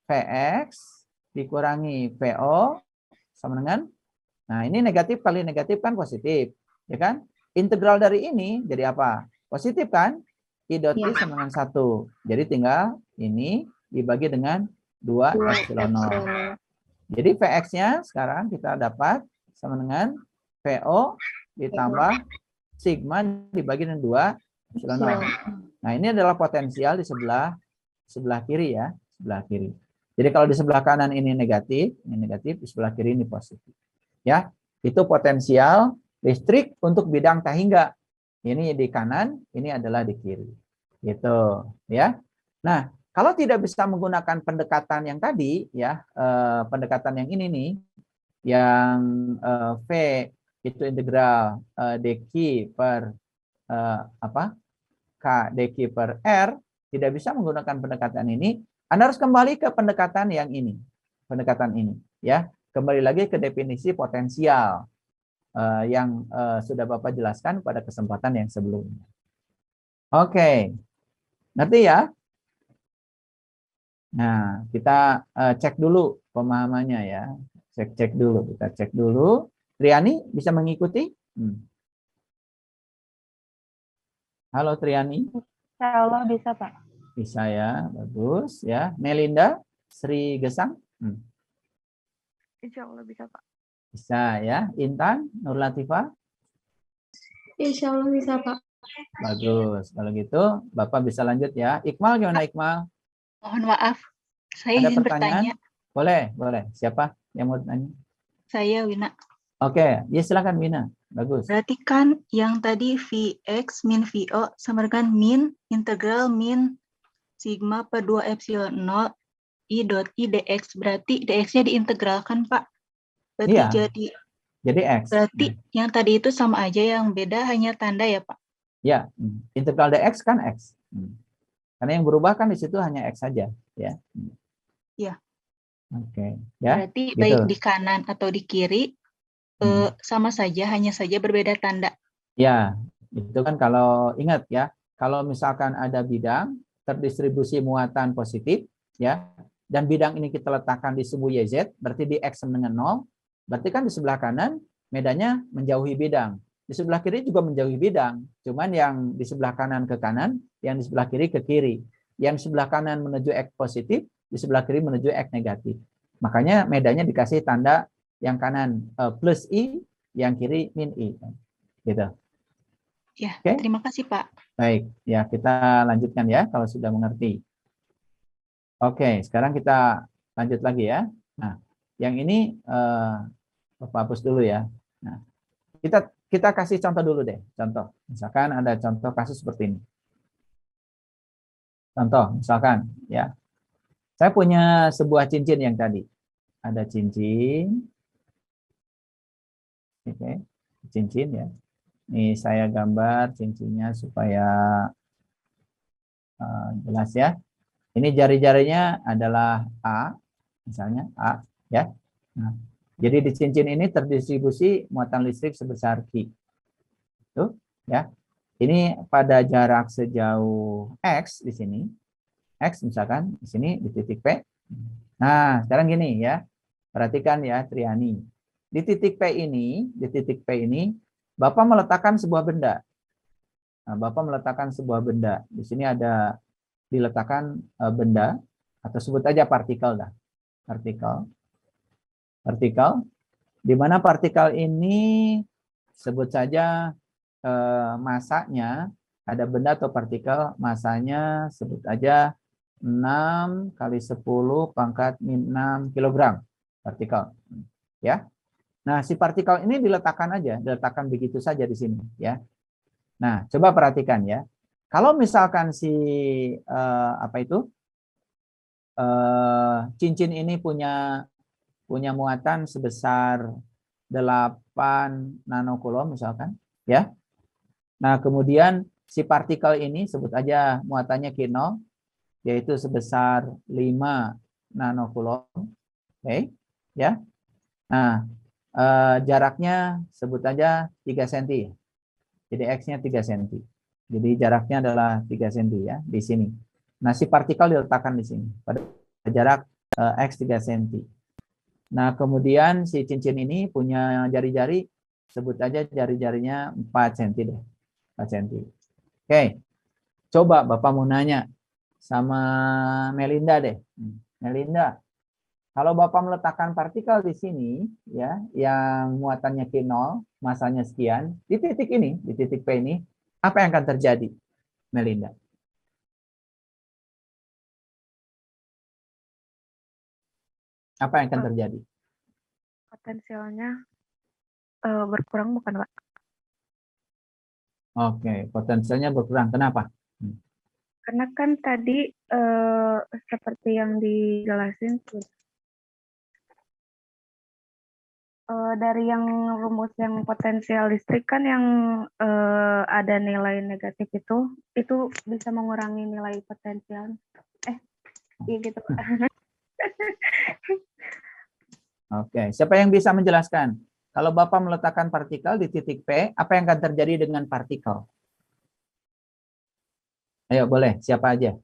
S1: Vx dikurangi Vo sama dengan, nah ini negatif kali negatif kan positif, ya kan? Integral dari ini jadi apa? Positif kan? I dot I sama dengan 1. Jadi tinggal ini dibagi dengan 2 epsilon 0. Jadi Vx-nya sekarang kita dapat sama dengan Vo ditambah sigma dibagi dengan 2 epsilon 0. Nah, ini adalah potensial di sebelah kiri ya, sebelah kiri. Jadi kalau di sebelah kanan ini negatif, di sebelah kiri ini positif. Ya, itu potensial listrik untuk bidang tahingga. Ini di kanan, ini adalah di kiri. Gitu, ya. Nah, kalau tidak bisa menggunakan pendekatan yang tadi, ya, pendekatan yang ini nih, yang V itu integral dq per K dq per R, tidak bisa menggunakan pendekatan ini, Anda harus kembali ke pendekatan yang ini. Pendekatan ini, ya. Kembali lagi ke definisi potensial yang sudah Bapak jelaskan pada kesempatan yang sebelumnya. Oke. Ngerti ya? Nah, kita cek dulu pemahamannya ya. Cek dulu, kita cek dulu. Triani bisa mengikuti? Halo Triani.
S3: Insya Allah bisa, Pak.
S1: Bisa ya, bagus ya. Melinda, Sri Gesang?
S3: Insya Allah bisa, Pak.
S1: Bisa ya. Intan, Nur Latifah?
S5: Insya Allah bisa, Pak.
S1: Bagus. Kalau gitu, Bapak bisa lanjut ya. Iqmal gimana Iqmal?
S3: Mohon maaf, saya
S1: Ada
S3: ingin
S1: pertanyaan?
S3: bertanya.
S1: Boleh. Siapa yang mau tanya?
S3: Saya Wina.
S1: Oke, ya silakan Wina. Bagus.
S3: Berarti kan yang tadi Vx min Vo sama dengan min integral min sigma per 2 epsilon 0 I dot I dx. Berarti dx-nya diintegralkan, Pak. Berarti
S1: Iya. Jadi X.
S3: Berarti yang tadi itu sama aja, yang beda hanya tanda ya, Pak?
S1: Ya, integral dx kan X. Karena yang berubah kan di situ hanya X saja, ya.
S3: Iya.
S1: Oke, ya.
S3: Berarti
S1: gitu.
S3: baik di kanan atau di kiri sama saja, hanya saja berbeda tanda.
S1: Ya, itu kan kalau ingat ya, kalau misalkan ada bidang terdistribusi muatan positif, ya, dan bidang ini kita letakkan di sumbu YZ, berarti di X sama dengan 0, berarti kan di sebelah kanan medannya menjauhi bidang. Di sebelah kiri juga menjauhi bidang, cuman yang di sebelah kanan ke kanan, yang di sebelah kiri ke kiri. Yang di sebelah kanan menuju X positif, di sebelah kiri menuju X negatif. Makanya medannya dikasih tanda yang kanan plus I, yang kiri min I. Gitu.
S3: Ya,
S1: Oke?
S3: terima kasih, Pak.
S1: Baik, ya kita lanjutkan ya kalau sudah mengerti. Oke, sekarang kita lanjut lagi ya. Nah, yang ini Bapak hapus dulu ya. Nah, kita kasih contoh dulu deh. Contoh, misalkan ada contoh kasus seperti ini. Contoh, misalkan ya, saya punya sebuah cincin yang tadi. Ada cincin, oke, cincin ya. Ini saya gambar cincinnya supaya jelas ya. Ini jari-jarinya adalah A, misalnya A, ya. Nah, jadi di cincin ini terdistribusi muatan listrik sebesar Q. Tuh, ya. Ini pada jarak sejauh X di sini. X misalkan di sini di titik P. Nah, sekarang gini ya. Perhatikan ya Triani. Di titik P ini, Bapak meletakkan sebuah benda. Nah, Bapak meletakkan sebuah benda. Di sini ada diletakkan benda atau sebut aja partikel dah. Partikel. Di mana partikel ini sebut saja masanya, ada benda atau partikel masanya sebut aja 6 kali 10 pangkat min 6 kg partikel. Ya. Nah, si partikel ini diletakkan begitu saja di sini ya. Nah, coba perhatikan ya. Kalau misalkan si cincin ini punya muatan sebesar 8 nanocoulomb misalkan, ya. Nah, kemudian si partikel ini sebut aja muatannya Q0. yaitu sebesar 5 nanocoulomb. Oke, ya. Nah, jaraknya sebut aja 3 cm. Jadi X-nya 3 cm. Jadi jaraknya adalah 3 cm ya di sini. Nah, si partikel diletakkan di sini pada jarak X 3 cm. Nah, kemudian si cincin ini punya jari-jari, sebut aja jari-jarinya 4 cm deh. 4 cm. Oke. Coba Bapak mau nanya sama Melinda deh. Melinda, kalau Bapak meletakkan partikel di sini, ya, yang muatannya Q0, masanya sekian, di titik ini, di titik P ini, apa yang akan terjadi, Melinda? Apa yang akan terjadi?
S5: Potensialnya berkurang bukan, Pak?
S1: Oke, potensialnya berkurang. Kenapa?
S5: Karena kan tadi seperti yang dijelasin dari yang rumus yang potensial listrik kan yang ada nilai negatif itu bisa mengurangi nilai potensial. Iya gitu, Pak.
S1: Oke, siapa yang bisa menjelaskan? Kalau Bapak meletakkan partikel di titik P, apa yang akan terjadi dengan partikel? Ayo, boleh. Siapa aja?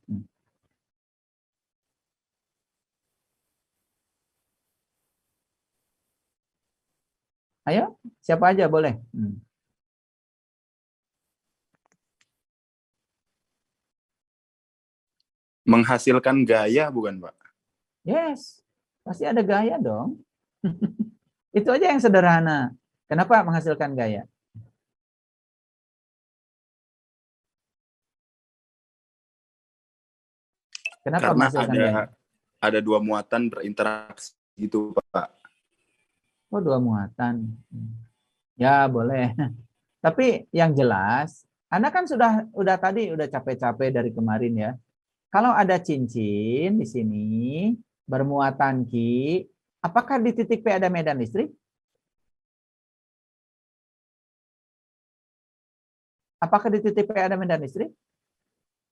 S1: Ayo, siapa aja boleh.
S7: Menghasilkan gaya bukan, Pak?
S1: Yes, pasti ada gaya dong. Itu aja yang sederhana. Kenapa menghasilkan gaya? Kenapa
S7: Karena
S1: menghasilkan gaya?
S7: ada dua muatan berinteraksi gitu, Pak.
S1: Oh, dua muatan. Ya, boleh. Tapi yang jelas, Anda kan sudah capek-capek dari kemarin ya. Kalau ada cincin di sini bermuatan Q, apakah di titik P ada medan listrik? Apakah di titik P ada medan listrik?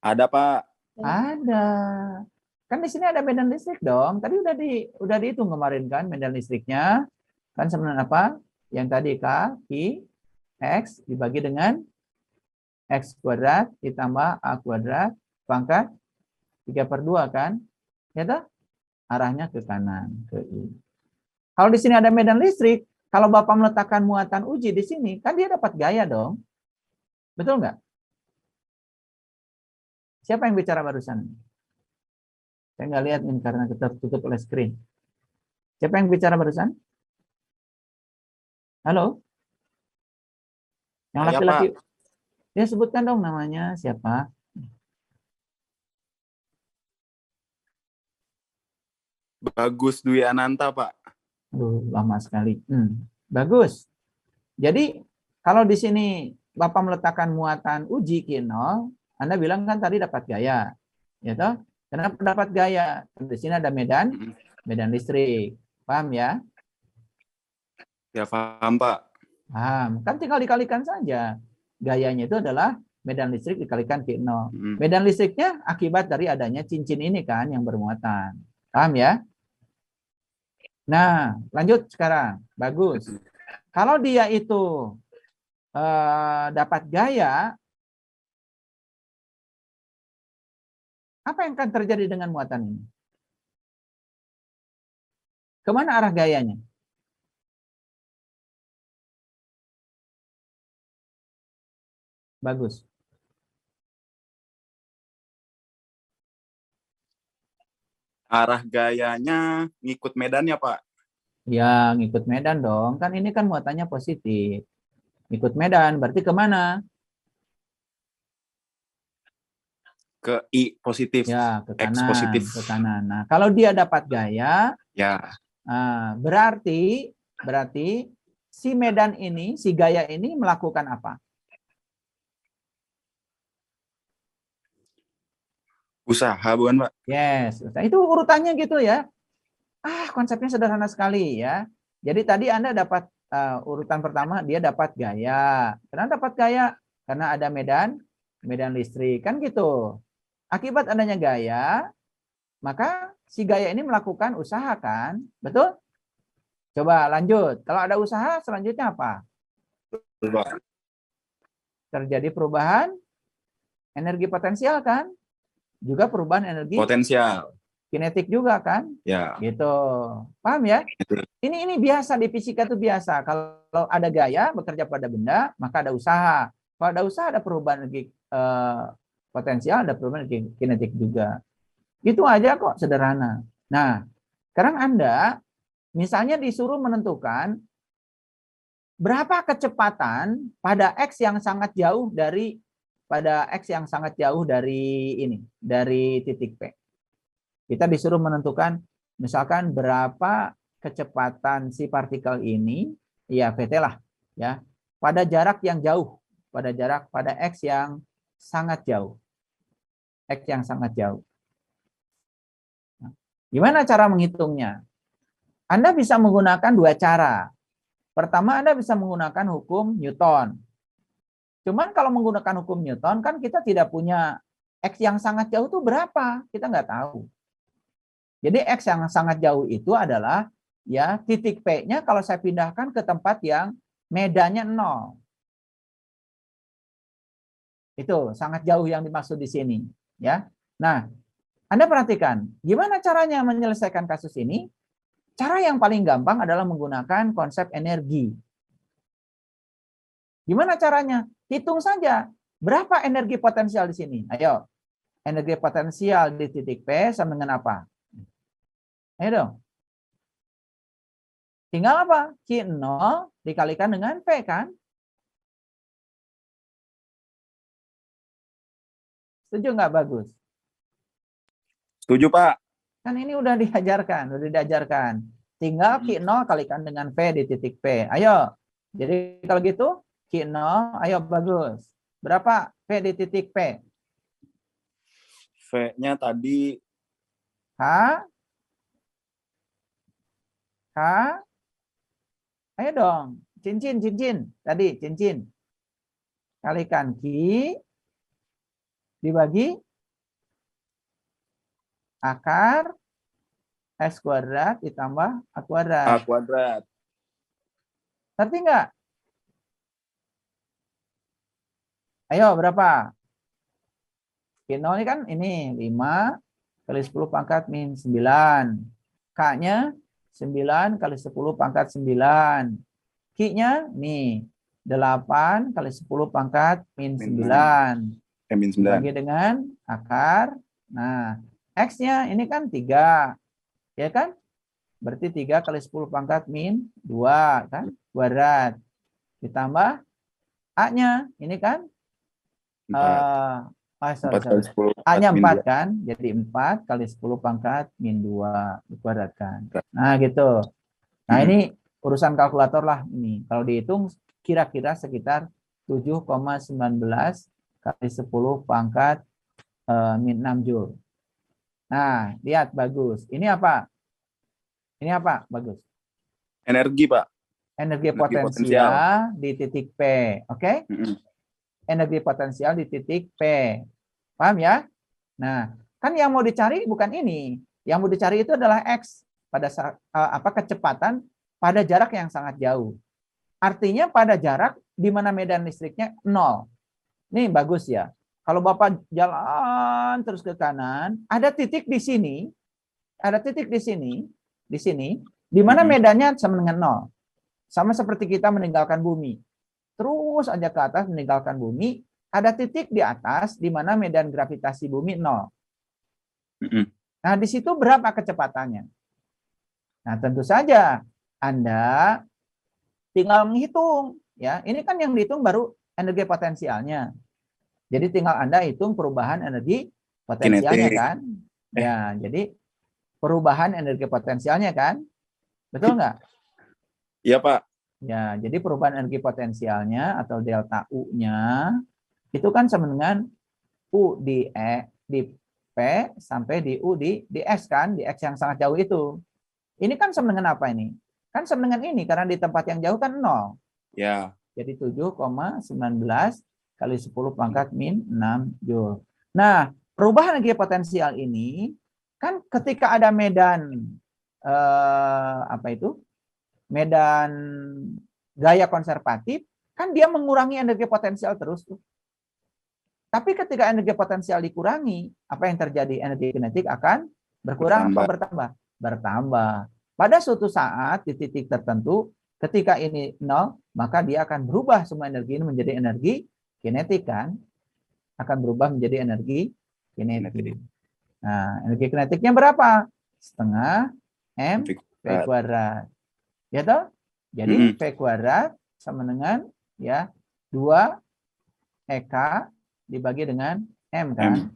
S7: Ada, Pak.
S1: Ada. Kan di sini ada medan listrik dong. Tadi udah dihitung kemarin kan medan listriknya. Kan sebenarnya apa? Yang tadi K, Q, X dibagi dengan X kuadrat ditambah A kuadrat pangkat 3/2 kan? Ya toh? Arahnya ke kanan, ke I. Kalau di sini ada medan listrik, kalau Bapak meletakkan muatan uji di sini, kan dia dapat gaya dong. Betul nggak? Siapa yang bicara barusan? Saya nggak lihat ini karena tertutup oleh screen. Siapa yang bicara barusan? Halo? Yang laki-laki. Ya, sebutkan dong namanya siapa?
S7: Bagus Dwi Ananta, Pak.
S1: Aduh, lama sekali. Bagus. Jadi, kalau di sini Bapak meletakkan muatan uji Q0, Anda bilang kan tadi dapat gaya. Ya toh? Kenapa dapat gaya? Di sini ada medan listrik. Paham ya?
S7: Ya, paham, Pak.
S1: Paham. Kan tinggal dikalikan saja. Gayanya itu adalah medan listrik dikalikan Q0. Medan listriknya akibat dari adanya cincin ini kan yang bermuatan. Paham ya? Nah, lanjut sekarang. Bagus. Kalau dia itu dapat gaya, apa yang akan terjadi dengan muatan ini? Kemana arah gayanya? Bagus.
S7: Arah gayanya ngikut medannya, Pak.
S1: Ya, ngikut medan dong. Kan ini kan muatannya positif. Ngikut medan, berarti kemana?
S7: Ke I positif.
S1: Ya, ke kanan.
S7: X positif.
S1: Ke kanan. Nah, kalau dia dapat gaya,
S7: ya.
S1: Berarti si medan ini, si gaya ini melakukan apa?
S7: Usaha, bukan, Pak?
S1: Yes, itu urutannya gitu ya. Konsepnya sederhana sekali ya. Jadi tadi Anda dapat urutan pertama, dia dapat gaya. Kenapa dapat gaya? Karena ada medan listrik, kan gitu. Akibat adanya gaya, maka si gaya ini melakukan usaha kan? Betul? Coba lanjut. Kalau ada usaha, selanjutnya apa? Terjadi perubahan energi potensial kan? Juga perubahan energi
S7: Potensial.
S1: kinetik juga kan?
S7: Ya.
S1: Gitu. Paham ya? Ini biasa di fisika itu biasa. Kalau ada gaya bekerja pada benda, maka ada usaha. Kalau ada usaha ada perubahan energi potensial, ada perubahan energi kinetik juga. Itu aja kok, sederhana. Nah, sekarang Anda misalnya disuruh menentukan berapa kecepatan pada X yang sangat jauh dari titik P. Kita disuruh menentukan misalkan berapa kecepatan si partikel ini, ya VT lah, ya, pada jarak yang jauh, pada X yang sangat jauh. X yang sangat jauh. Nah, gimana cara menghitungnya? Anda bisa menggunakan dua cara. Pertama, Anda bisa menggunakan hukum Newton. Cuman kalau menggunakan hukum Newton, kan kita tidak punya X yang sangat jauh itu berapa. Kita nggak tahu. Jadi X yang sangat jauh itu adalah ya titik P-nya kalau saya pindahkan ke tempat yang medannya 0. Itu sangat jauh yang dimaksud di sini. Ya. Nah, Anda perhatikan, gimana caranya menyelesaikan kasus ini? Cara yang paling gampang adalah menggunakan konsep energi. Gimana caranya? Hitung saja. Berapa energi potensial di sini? Ayo. Energi potensial di titik P sama dengan apa? Ayo dong. Tinggal apa? Q0 dikalikan dengan P kan? Setuju nggak, Bagus?
S7: Setuju, Pak.
S1: Kan ini udah diajarkan. Tinggal Q0 kalikan dengan P di titik P. Ayo. Jadi kalau gitu, Q0, ayo Bagus. Berapa P di titik P?
S7: V-nya tadi
S1: H. Ayo dong. Cincin. Tadi cincin. Kalikan Q dibagi akar S kuadrat ditambah A kuadrat.
S7: A kuadrat.
S1: Ngerti nggak? Ayo, berapa? Q0 ini kan ini 5 kali 10 pangkat min 9. K-nya 9 kali 10 pangkat 9. Q-nya nih 8 kali 10 pangkat min 9.
S7: Min 9.
S1: Bagi dengan akar. Nah, X-nya ini kan 3. Ya kan? Berarti 3 kali 10 pangkat min 2 kan? Kuadrat. Ditambah A-nya ini kan
S7: 4 kali 10
S1: A-nya
S7: min
S1: 4 kan? Jadi 4 kali 10 pangkat min 2 dikuadratkan. Nah, gitu. Nah, ini urusan kalkulator lah ini. Kalau dihitung kira-kira sekitar 7,19 kali 10 pangkat min 6 Joule. Nah, lihat Bagus. Ini apa? Ini apa, Bagus?
S7: Energi, Pak.
S1: Energi potensial di titik P. Oke? Energi potensial di titik P. Paham ya? Nah, kan yang mau dicari bukan ini. Yang mau dicari itu adalah X pada kecepatan pada jarak yang sangat jauh. Artinya pada jarak di mana medan listriknya 0. Nih bagus ya. Kalau Bapak jalan terus ke kanan, ada titik di sini, di mana medannya sama dengan 0. Sama seperti kita meninggalkan bumi. Terus aja ke atas meninggalkan bumi, ada titik di atas di mana medan gravitasi bumi 0. Nah, di situ berapa kecepatannya? Nah, tentu saja Anda tinggal menghitung. Ya, ini kan yang dihitung baru energi potensialnya. Jadi tinggal Anda hitung perubahan energi potensialnya kan? Ya, jadi perubahan energi potensialnya kan? Betul nggak?
S7: Iya, Pak.
S1: Ya, jadi perubahan energi potensialnya atau delta U-nya itu kan sama dengan U di P sampai di U di X kan? Di X yang sangat jauh itu. Ini kan sama dengan apa ini? Kan sama dengan ini karena di tempat yang jauh kan 0.
S7: Ya.
S1: Jadi 7,19 kali 10 pangkat min 6 Joule. Nah, perubahan energi potensial ini kan ketika ada medan medan gaya konservatif, kan dia mengurangi energi potensial terus tuh. Tapi ketika energi potensial dikurangi, apa yang terjadi? Energi kinetik akan berkurang atau bertambah? Bertambah. Pada suatu saat di titik tertentu, ketika ini 0, maka dia akan berubah semua energi ini menjadi energi kinetik kan? Akan berubah menjadi energi kinetik. Nah, energi kinetiknya berapa? Setengah M V kuadrat. Ya toh? Jadi V kuadrat sama dengan ya 2 EK dibagi dengan M kan.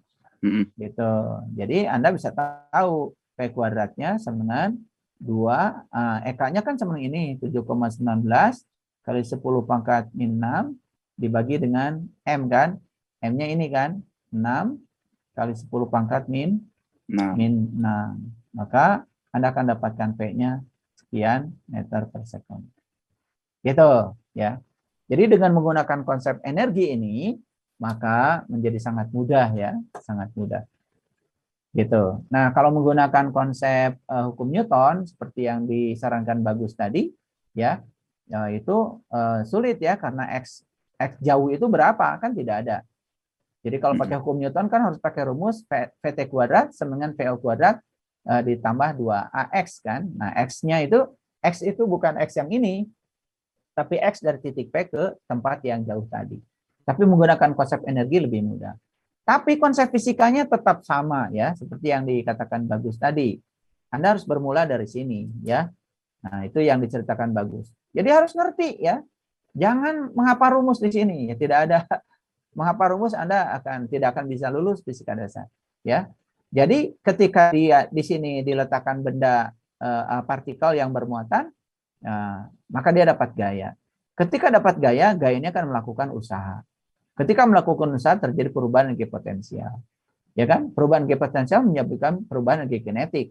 S1: Gitu. Jadi Anda bisa tahu V kuadratnya sama dengan 2 EK-nya kan sama dengan ini 7,19 kali 10 pangkat min 6 dibagi dengan M kan. M-nya ini kan 6 kali 10 pangkat min 6. Maka Anda akan dapatkan V-nya sekian meter per sekund. Gitu ya. Jadi dengan menggunakan konsep energi ini, maka menjadi sangat mudah ya, sangat mudah. Gitu. Nah, kalau menggunakan konsep hukum Newton seperti yang disarankan Bagus tadi, ya itu sulit ya karena x jauh itu berapa kan tidak ada. Jadi kalau pakai hukum Newton kan harus pakai rumus VT kuadrat sama dengan VO kuadrat ditambah 2AX kan. Nah, X-nya itu bukan X yang ini, tapi X dari titik P ke tempat yang jauh tadi. Tapi menggunakan konsep energi lebih mudah. Tapi konsep fisikanya tetap sama ya, seperti yang dikatakan Bagus tadi. Anda harus bermula dari sini ya. Nah, itu yang diceritakan Bagus. Jadi harus ngerti ya. Jangan menghafal rumus di sini ya, tidak ada menghafal rumus Anda tidak akan bisa lulus fisika dasar ya. Jadi ketika dia di sini diletakkan benda partikel yang bermuatan, maka dia dapat gaya. Ketika dapat gaya, gayanya akan melakukan usaha. Ketika melakukan usaha terjadi perubahan energi potensial. Ya kan? Perubahan energi potensial menyebabkan perubahan energi kinetik.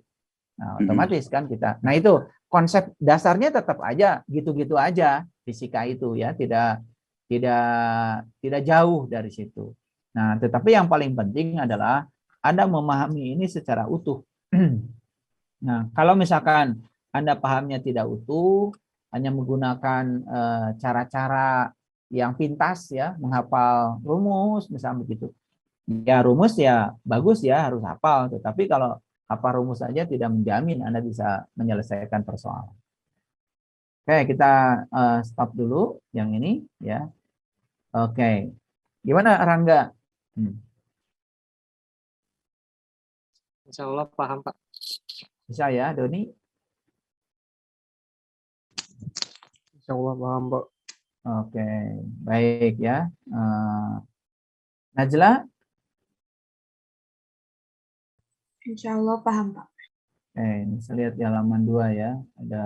S1: Nah, otomatis kan kita. Nah, itu konsep dasarnya tetap aja gitu-gitu aja fisika itu ya, tidak jauh dari situ. Nah, tetapi yang paling penting adalah Anda memahami ini secara utuh. Nah, kalau misalkan Anda pahamnya tidak utuh, hanya menggunakan cara-cara yang pintas ya, menghafal rumus misalnya begitu. Ya rumus ya bagus ya harus hafal, tetapi kalau hafal rumus saja tidak menjamin Anda bisa menyelesaikan persoalan. Oke, kita stop dulu yang ini ya. Oke. Gimana Rangga?
S8: Insya Allah paham Pak.
S1: Bisa ya, Doni?
S8: Insya Allah paham Pak.
S1: Oke, baik ya. Najla?
S6: Insya Allah paham Pak.
S1: Ini saya lihat di halaman 2 ya. Ada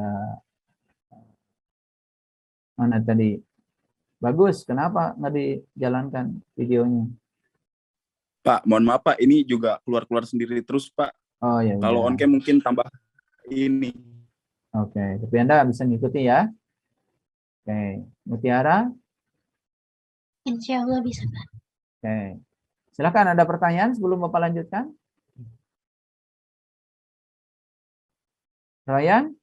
S1: mana tadi? Bagus, kenapa nggak dijalankan videonya?
S7: Pak, mohon maaf Pak, ini juga keluar-keluar sendiri terus Pak.
S1: Oh ya.
S7: Kalau on cam mungkin tambah ini.
S1: Oke, tapi Anda bisa ngikuti ya. Oke, Mutiara?
S6: Insya Allah bisa Pak.
S1: Oke, silakan ada pertanyaan sebelum Bapak lanjutkan. Ryan?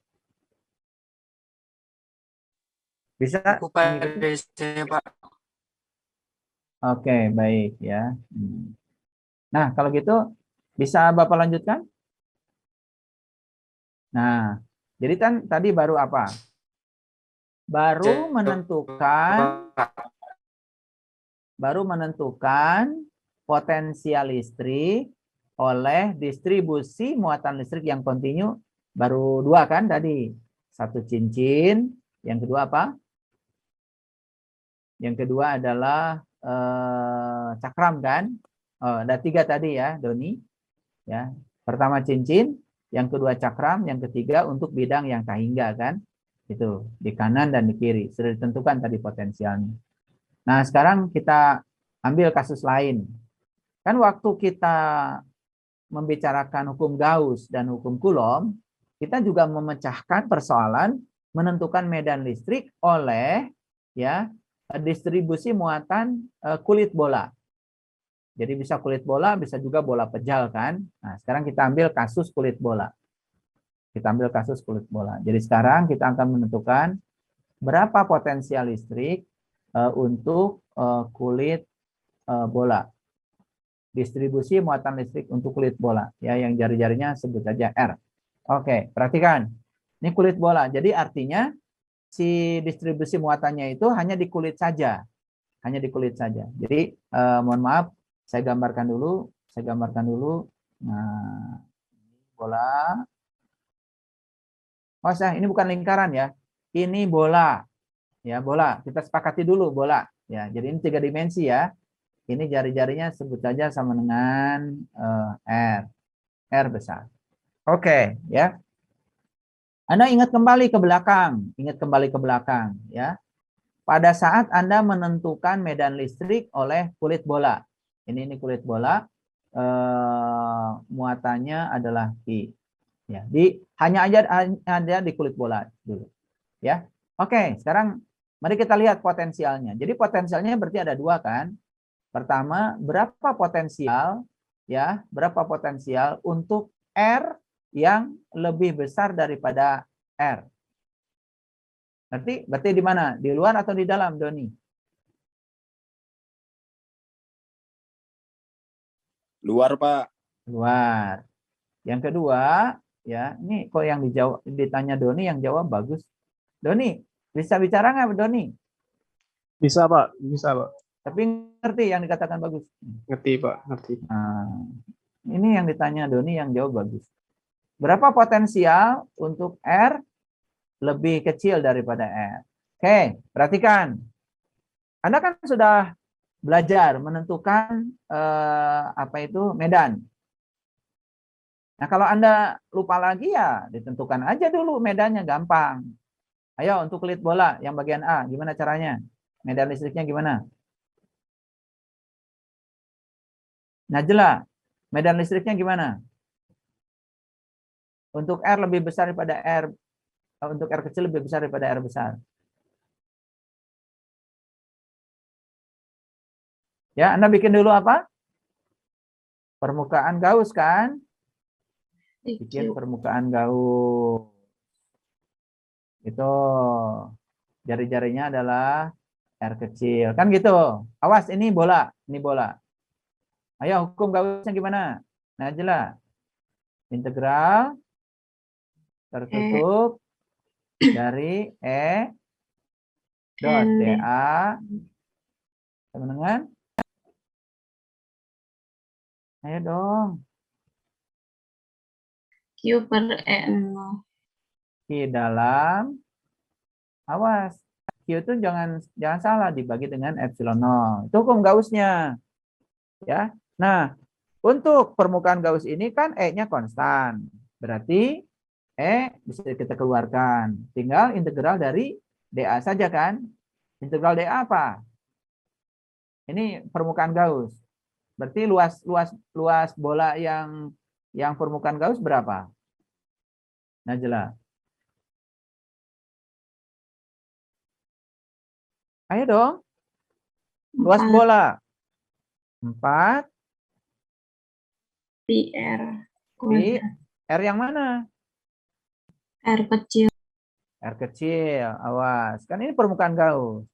S1: Bisa?
S8: Pak.
S1: Oke, baik ya. Nah, kalau gitu bisa Bapak lanjutkan? Nah, jadi kan tadi baru apa? Baru menentukan potensial listrik oleh distribusi muatan listrik yang kontinu baru 2 kan tadi. 1 cincin, yang kedua apa? Yang kedua adalah cakram kan? Ada 3 tadi ya, Doni. Ya, pertama cincin, yang kedua cakram, yang ketiga untuk bidang yang tahingga kan? Itu di kanan dan di kiri sudah ditentukan tadi potensialnya. Nah, sekarang kita ambil kasus lain. Kan waktu kita membicarakan hukum Gauss dan hukum Coulomb, kita juga memecahkan persoalan menentukan medan listrik oleh ya distribusi muatan kulit bola. Jadi bisa kulit bola, bisa juga bola pejal kan. Nah, sekarang kita ambil kasus kulit bola. Kita ambil kasus kulit bola. Jadi sekarang kita akan menentukan berapa potensial listrik untuk kulit bola. Distribusi muatan listrik untuk kulit bola. Ya, yang jari-jarinya sebut saja R. Oke, perhatikan. Ini kulit bola. Jadi artinya si distribusi muatannya itu hanya di kulit saja. Hanya di kulit saja. Jadi mohon maaf, saya gambarkan dulu. Nah, bola. Oh, ini bukan lingkaran ya. Ini bola. Ya, bola. Kita sepakati dulu bola. Ya, jadi ini 3 dimensi ya. Ini jari-jarinya sebut saja sama dengan R. R besar. Oke, ya. Anda ingat kembali ke belakang. Ya. Pada saat Anda menentukan medan listrik oleh kulit bola. Ini kulit bola. Muatannya adalah I. Ya, hanya ada di kulit bola dulu. Ya. Oke, sekarang mari kita lihat potensialnya. Jadi potensialnya berarti ada 2 kan? Pertama, berapa potensial ya? Berapa potensial untuk R yang lebih besar daripada R? Berarti di mana? Di luar atau di dalam, Doni?
S7: Luar, Pak.
S1: Luar. Yang kedua, ya, ini kok yang ditanya Doni yang jawab bagus. Doni, bisa bicara nggak, Doni?
S8: Bisa, Pak. Bisa, Pak.
S1: Tapi ngerti yang dikatakan bagus.
S8: Ngerti, Pak. Ngerti.
S1: Nah, ini yang ditanya Doni yang jawab bagus. Berapa potensial untuk R lebih kecil daripada R? Oke, perhatikan. Anda kan sudah belajar menentukan medan. Nah, kalau Anda lupa lagi ya ditentukan aja dulu medannya, gampang. Ayo untuk kulit bola yang bagian A, gimana caranya? Medan listriknya gimana? Najla, medan listriknya gimana? Untuk R lebih besar daripada R, untuk R kecil lebih besar daripada R besar. Ya, Anda bikin dulu apa? Permukaan Gauss kan? Bikin permukaan Gauss. Itu jari-jarinya adalah R kecil. Kan gitu. Awas, ini bola. Ayo, hukum Gaussnya gimana? Najla. Integral tertutup dari E dot dA sama dengan, ayo dong,
S6: Q per E0.
S1: Q dalam, awas, Q itu jangan salah dibagi dengan epsilon 0. Itu hukum Gaussnya. Ya. Nah, untuk permukaan Gauss ini kan E-nya konstan. Berarti E bisa kita keluarkan. Tinggal integral dari dA saja kan? Integral dA apa? Ini permukaan Gauss. Berarti luas bola yang permukaan Gauss berapa? Najla. Ayo dong. Luas bola. 4
S6: Pi R.
S1: Pi R yang mana?
S6: R kecil.
S1: R kecil. Awas. Kan ini permukaan Gauss.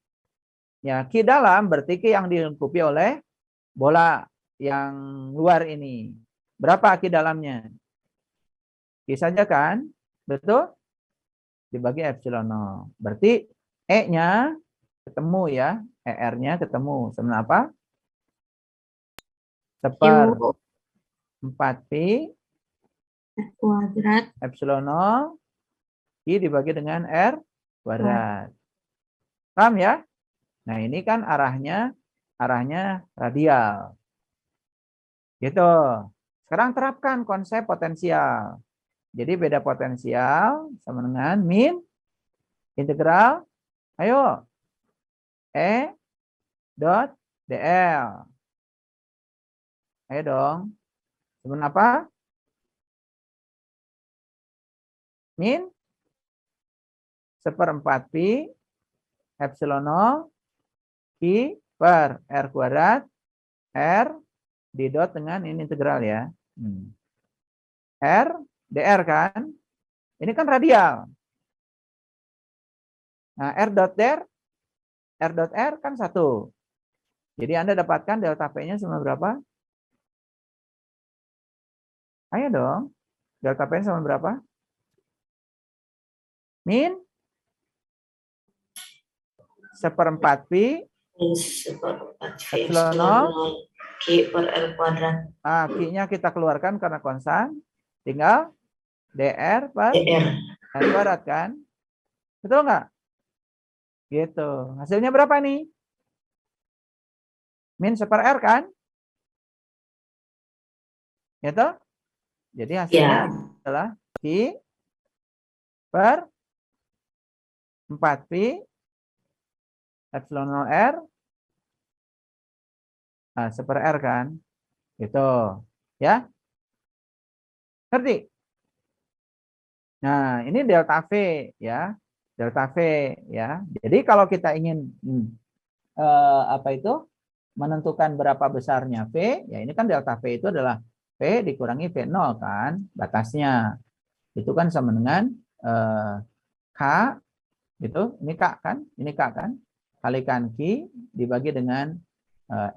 S1: Ya, Q dalam berarti Q yang dilengkapi oleh bola yang luar ini. Berapa Q dalamnya? Q saja kan? Betul? Dibagi epsilon 0. Berarti E-nya ketemu ya. ER-nya ketemu. Sama apa? Seper 4pi
S6: R kuadrat.
S1: epsilon 0 Q dibagi dengan R kuadrat. Paham ya? Nah, ini kan arahnya radial. Gitu. Sekarang terapkan konsep potensial. Jadi beda potensial sama dengan min integral, ayo, E dot dl. Ayo dong. Sama apa? Min seperempat pi epsilon 0 Q per R kuadrat R didot dengan ini integral ya. R, dr kan? Ini kan radial. Nah, R dot R kan 1. Jadi Anda dapatkan delta P-nya sama berapa? Ayo dong. Delta P sama berapa? Min 1/4 pi
S4: Min 1/4 V
S1: epsilon
S4: epsilon
S1: 0
S4: Q per L kuadrat.
S1: Q-nya kita keluarkan karena konstan. Tinggal dr per
S4: dr.
S1: R kuadrat kan? Betul nggak? Gitu. Hasilnya berapa nih? Min 1/R kan? Gitu? Jadi hasilnya adalah Q per 4 pi epsilon 0 R 1/R kan? Gitu. Ya? Ngerti? Nah, ini delta V ya. Delta V ya. Jadi kalau kita ingin menentukan berapa besarnya V, ya ini kan delta V itu adalah V dikurangi V0 kan, batasnya. Itu kan sama dengan K gitu, ini K kan, kalikan Q dibagi dengan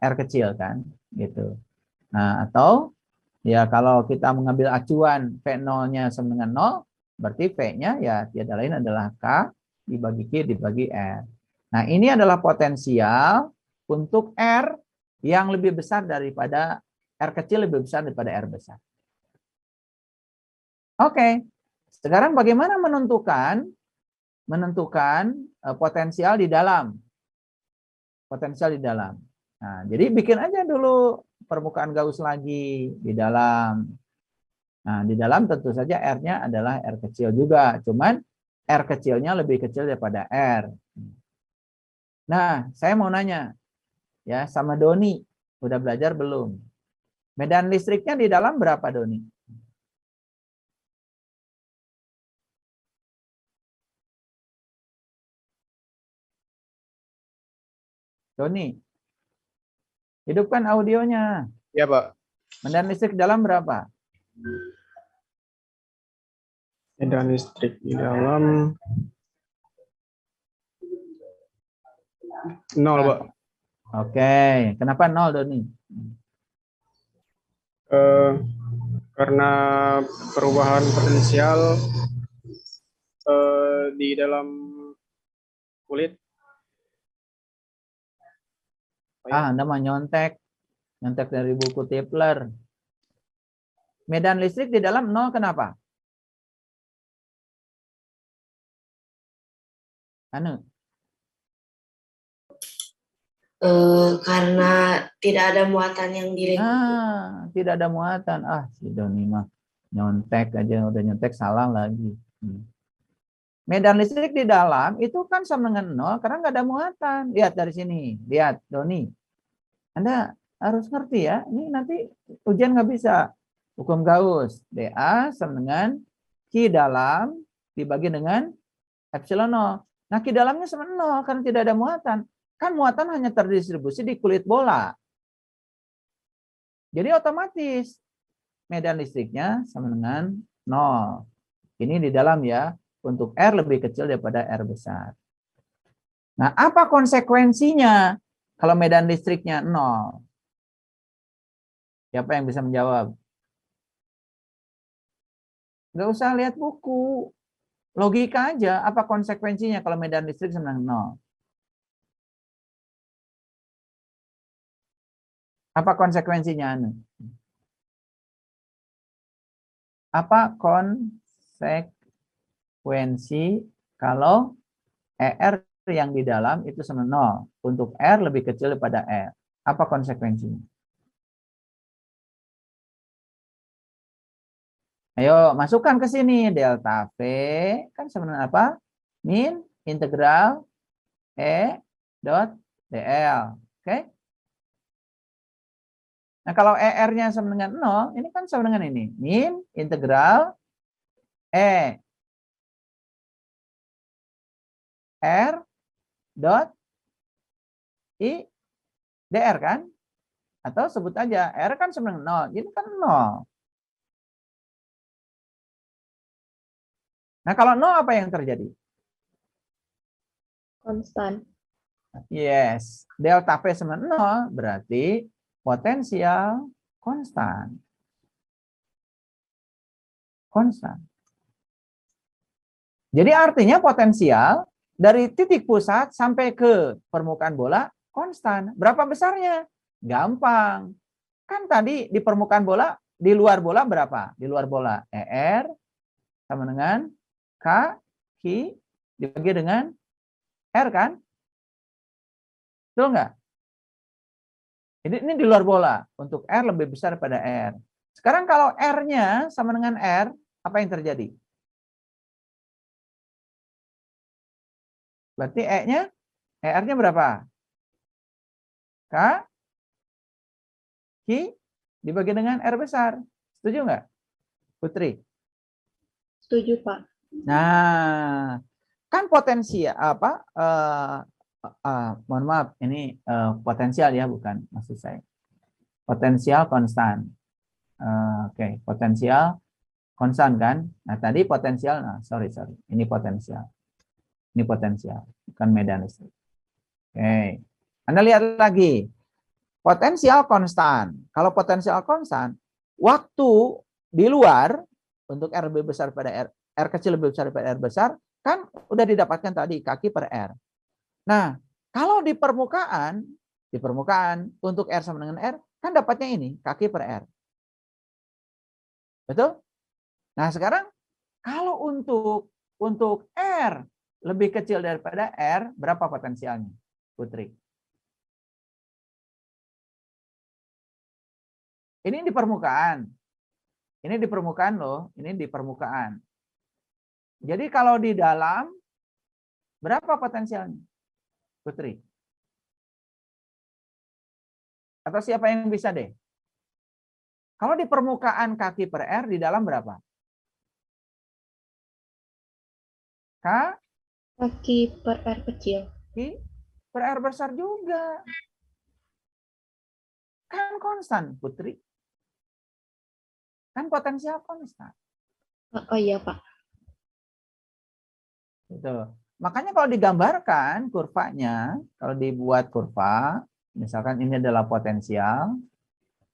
S1: R kecil kan, gitu. Nah, atau ya kalau kita mengambil acuan V0-nya sama dengan 0, berarti V-nya ya tiada lain adalah K dibagi Q dibagi R. Nah, ini adalah potensial untuk R yang lebih besar daripada R kecil lebih besar daripada R besar. Oke. Sekarang bagaimana menentukan potensial di dalam? Potensial di dalam. Nah, jadi bikin aja dulu permukaan Gauss lagi di dalam. Nah, di dalam tentu saja R-nya adalah R kecil juga, cuman R kecilnya lebih kecil daripada R. Nah, saya mau nanya ya sama Doni, udah belajar belum? Medan listriknya di dalam berapa, Doni? Doni, hidupkan audionya.
S8: Ya, Pak.
S1: Medan listrik dalam berapa?
S8: Medan listrik di dalam 0, Pak.
S1: Oke, kenapa 0, Doni?
S8: Karena perubahan potensial di dalam kulit.
S1: Anda mah nyontek dari buku Tipler. Medan listrik di dalam 0 kenapa? Anu?
S4: Karena tidak ada muatan yang di lingkungan.
S1: Tidak ada muatan. Si Doni mah nyontek aja, udah nyontek salah lagi. Medan listrik di dalam itu kan sama dengan 0 karena nggak ada muatan. Lihat dari sini, lihat Doni. Anda harus ngerti ya. Ini nanti ujian nggak bisa. Hukum Gauss, dA sama dengan Q dalam dibagi dengan epsilon 0. Nah, Q dalamnya sama 0 karena tidak ada muatan. Kan muatan hanya terdistribusi di kulit bola. Jadi otomatis medan listriknya sama dengan 0. Ini di dalam ya. Untuk R lebih kecil daripada R besar. Nah, apa konsekuensinya kalau medan listriknya 0? Siapa yang bisa menjawab? Nggak usah lihat buku. Logika aja, apa konsekuensinya kalau medan listrik sama dengan 0? Apa konsekuensinya? Apa konsekuensi kalau ER yang di dalam itu sama 0? Untuk R lebih kecil daripada R. Apa konsekuensinya? Ayo, masukkan ke sini. Delta V kan sama dengan apa? Min integral E dot DL. Oke? Nah, kalau ER-nya sama dengan 0, ini kan sama dengan ini. Min integral E R dot I DR kan? Atau sebut aja, R kan sama dengan 0, jadi kan 0. Nah, kalau 0 apa yang terjadi?
S9: Konstan.
S1: Yes, delta P sama 0 berarti potensial konstan. Konstan. Jadi artinya potensial dari titik pusat sampai ke permukaan bola konstan. Berapa besarnya? Gampang. Kan tadi di permukaan bola, di luar bola berapa? Di luar bola ER sama dengan K, Q dibagi dengan R kan? Betul nggak? Ini di luar bola. Untuk R lebih besar pada R. Sekarang kalau R-nya sama dengan R, apa yang terjadi? Berarti E-nya, ER-nya berapa? K, Q dibagi dengan R besar. Setuju nggak, Putri?
S9: Setuju, Pak.
S1: Nah, kan potensial apa? Mohon maaf, ini potensial ya, bukan maksud saya. Potensial konstan. Oke, potensial konstan kan? Nah, tadi potensial, sorry. Ini potensial. Ini potensial, bukan medan listrik. Oke. Anda lihat lagi. Potensial konstan. Kalau potensial konstan, waktu di luar untuk R lebih besar pada R kecil lebih besar pada R besar, kan udah didapatkan tadi kaki per R. Nah, kalau di permukaan untuk R sama dengan R, kan dapatnya ini, kaki per R. Betul? Nah, sekarang kalau untuk R lebih kecil daripada R, berapa potensialnya, Putri? Ini di permukaan. Ini di permukaan loh, ini di permukaan. Jadi kalau di dalam, berapa potensialnya, Putri? Atau siapa yang bisa deh? Kalau di permukaan kaki per R, di dalam berapa?
S9: Kaki per R kecil.
S1: Kaki per R besar juga. Kan konstan, Putri. Kan potensial konstan.
S9: Oh iya, Pak.
S1: Gitu. Makanya kalau digambarkan kurvanya, kalau dibuat kurva, misalkan ini adalah potensial,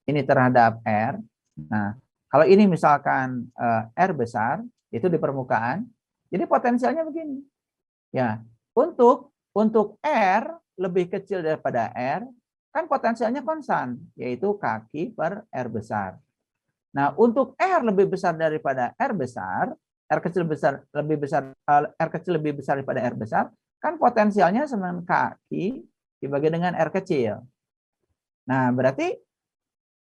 S1: ini terhadap R. Nah, kalau ini misalkan R besar, itu di permukaan, jadi potensialnya begini. Ya, untuk R lebih kecil daripada R, kan potensialnya konstan, yaitu kaki per R besar. Nah, untuk R lebih besar daripada R besar, R kecil lebih besar daripada R besar, kan potensialnya sama dengan kaki dibagi dengan R kecil. Nah, berarti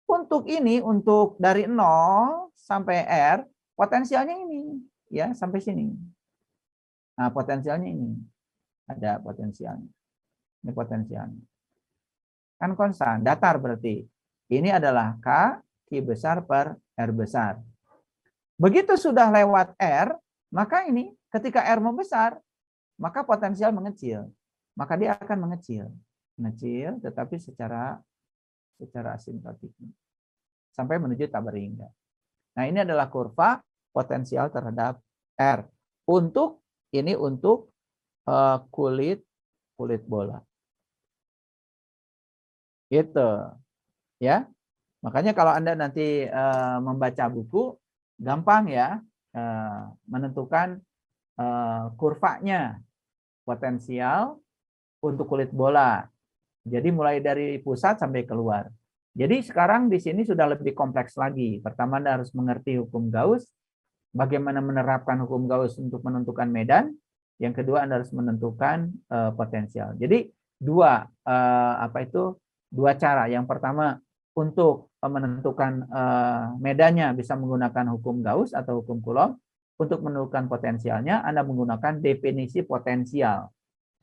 S1: untuk ini, untuk dari 0 sampai R, potensialnya ini, ya, sampai sini. Nah, potensialnya ini. Ada potensialnya. Ini potensialnya. Kan konstan, datar berarti. Ini adalah K, Q besar per R besar. Begitu sudah lewat R, maka ini ketika R membesar, maka potensial mengecil. Maka dia akan mengecil. Mengecil, tetapi secara asimptotik. Sampai menuju Taberingga. Nah, ini adalah kurva potensial terhadap R. Untuk kulit bola. Gitu. Ya. Makanya kalau Anda nanti membaca buku, gampang ya menentukan kurvanya potensial untuk kulit bola. Jadi mulai dari pusat sampai keluar. Jadi sekarang di sini sudah lebih kompleks lagi. Pertama Anda harus mengerti hukum Gauss, bagaimana menerapkan hukum Gauss untuk menentukan medan. Yang kedua Anda harus menentukan potensial. Jadi dua cara. Yang pertama untuk menentukan medannya bisa menggunakan hukum Gauss atau hukum Coulomb. Untuk menentukan potensialnya Anda menggunakan definisi potensial,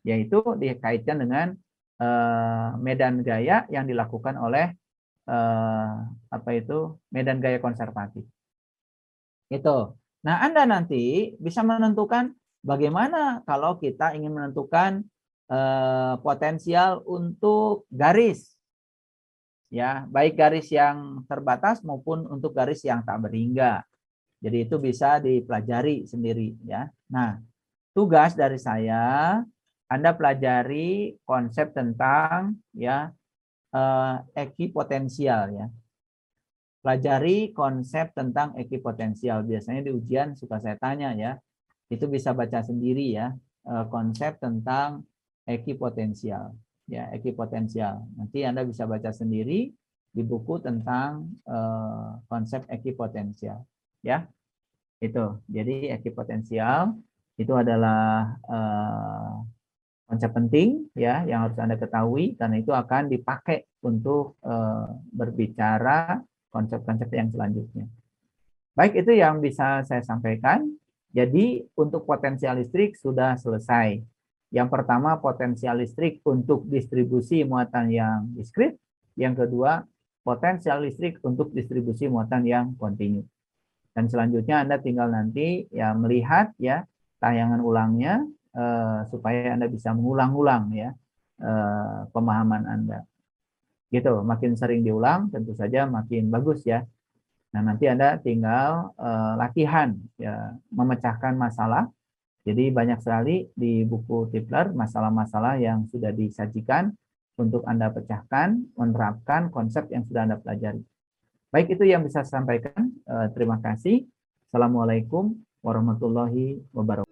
S1: yaitu dikaitkan dengan medan gaya yang dilakukan oleh medan gaya konservatif. Itu. Nah, Anda nanti bisa menentukan bagaimana kalau kita ingin menentukan potensial untuk garis. ya, baik garis yang terbatas maupun untuk garis yang tak berhingga. Jadi itu bisa dipelajari sendiri ya. Nah, tugas dari saya, Anda pelajari konsep tentang ya ekipotensial ya. Pelajari konsep tentang ekipotensial. Biasanya di ujian suka saya tanya ya. Itu bisa baca sendiri ya, konsep tentang ekipotensial. Ya, ekipotensial. Nanti Anda bisa baca sendiri di buku tentang konsep ekipotensial. Ya, itu. Jadi ekipotensial itu adalah konsep penting ya yang harus Anda ketahui karena itu akan dipakai untuk berbicara konsep-konsep yang selanjutnya. Baik, itu yang bisa saya sampaikan. Jadi untuk potensial listrik sudah selesai. Yang pertama potensial listrik untuk distribusi muatan yang diskrit. Yang kedua potensial listrik untuk distribusi muatan yang kontinu. Dan selanjutnya Anda tinggal nanti ya melihat ya tayangan ulangnya supaya Anda bisa mengulang-ulang ya pemahaman Anda. Gitu, makin sering diulang tentu saja makin bagus ya. Nah, nanti Anda tinggal latihan ya memecahkan masalah. Jadi banyak sekali di buku Tipler masalah-masalah yang sudah disajikan untuk Anda pecahkan, menerapkan konsep yang sudah Anda pelajari. Baik, itu yang bisa saya sampaikan. Terima kasih. Assalamualaikum warahmatullahi wabarakatuh.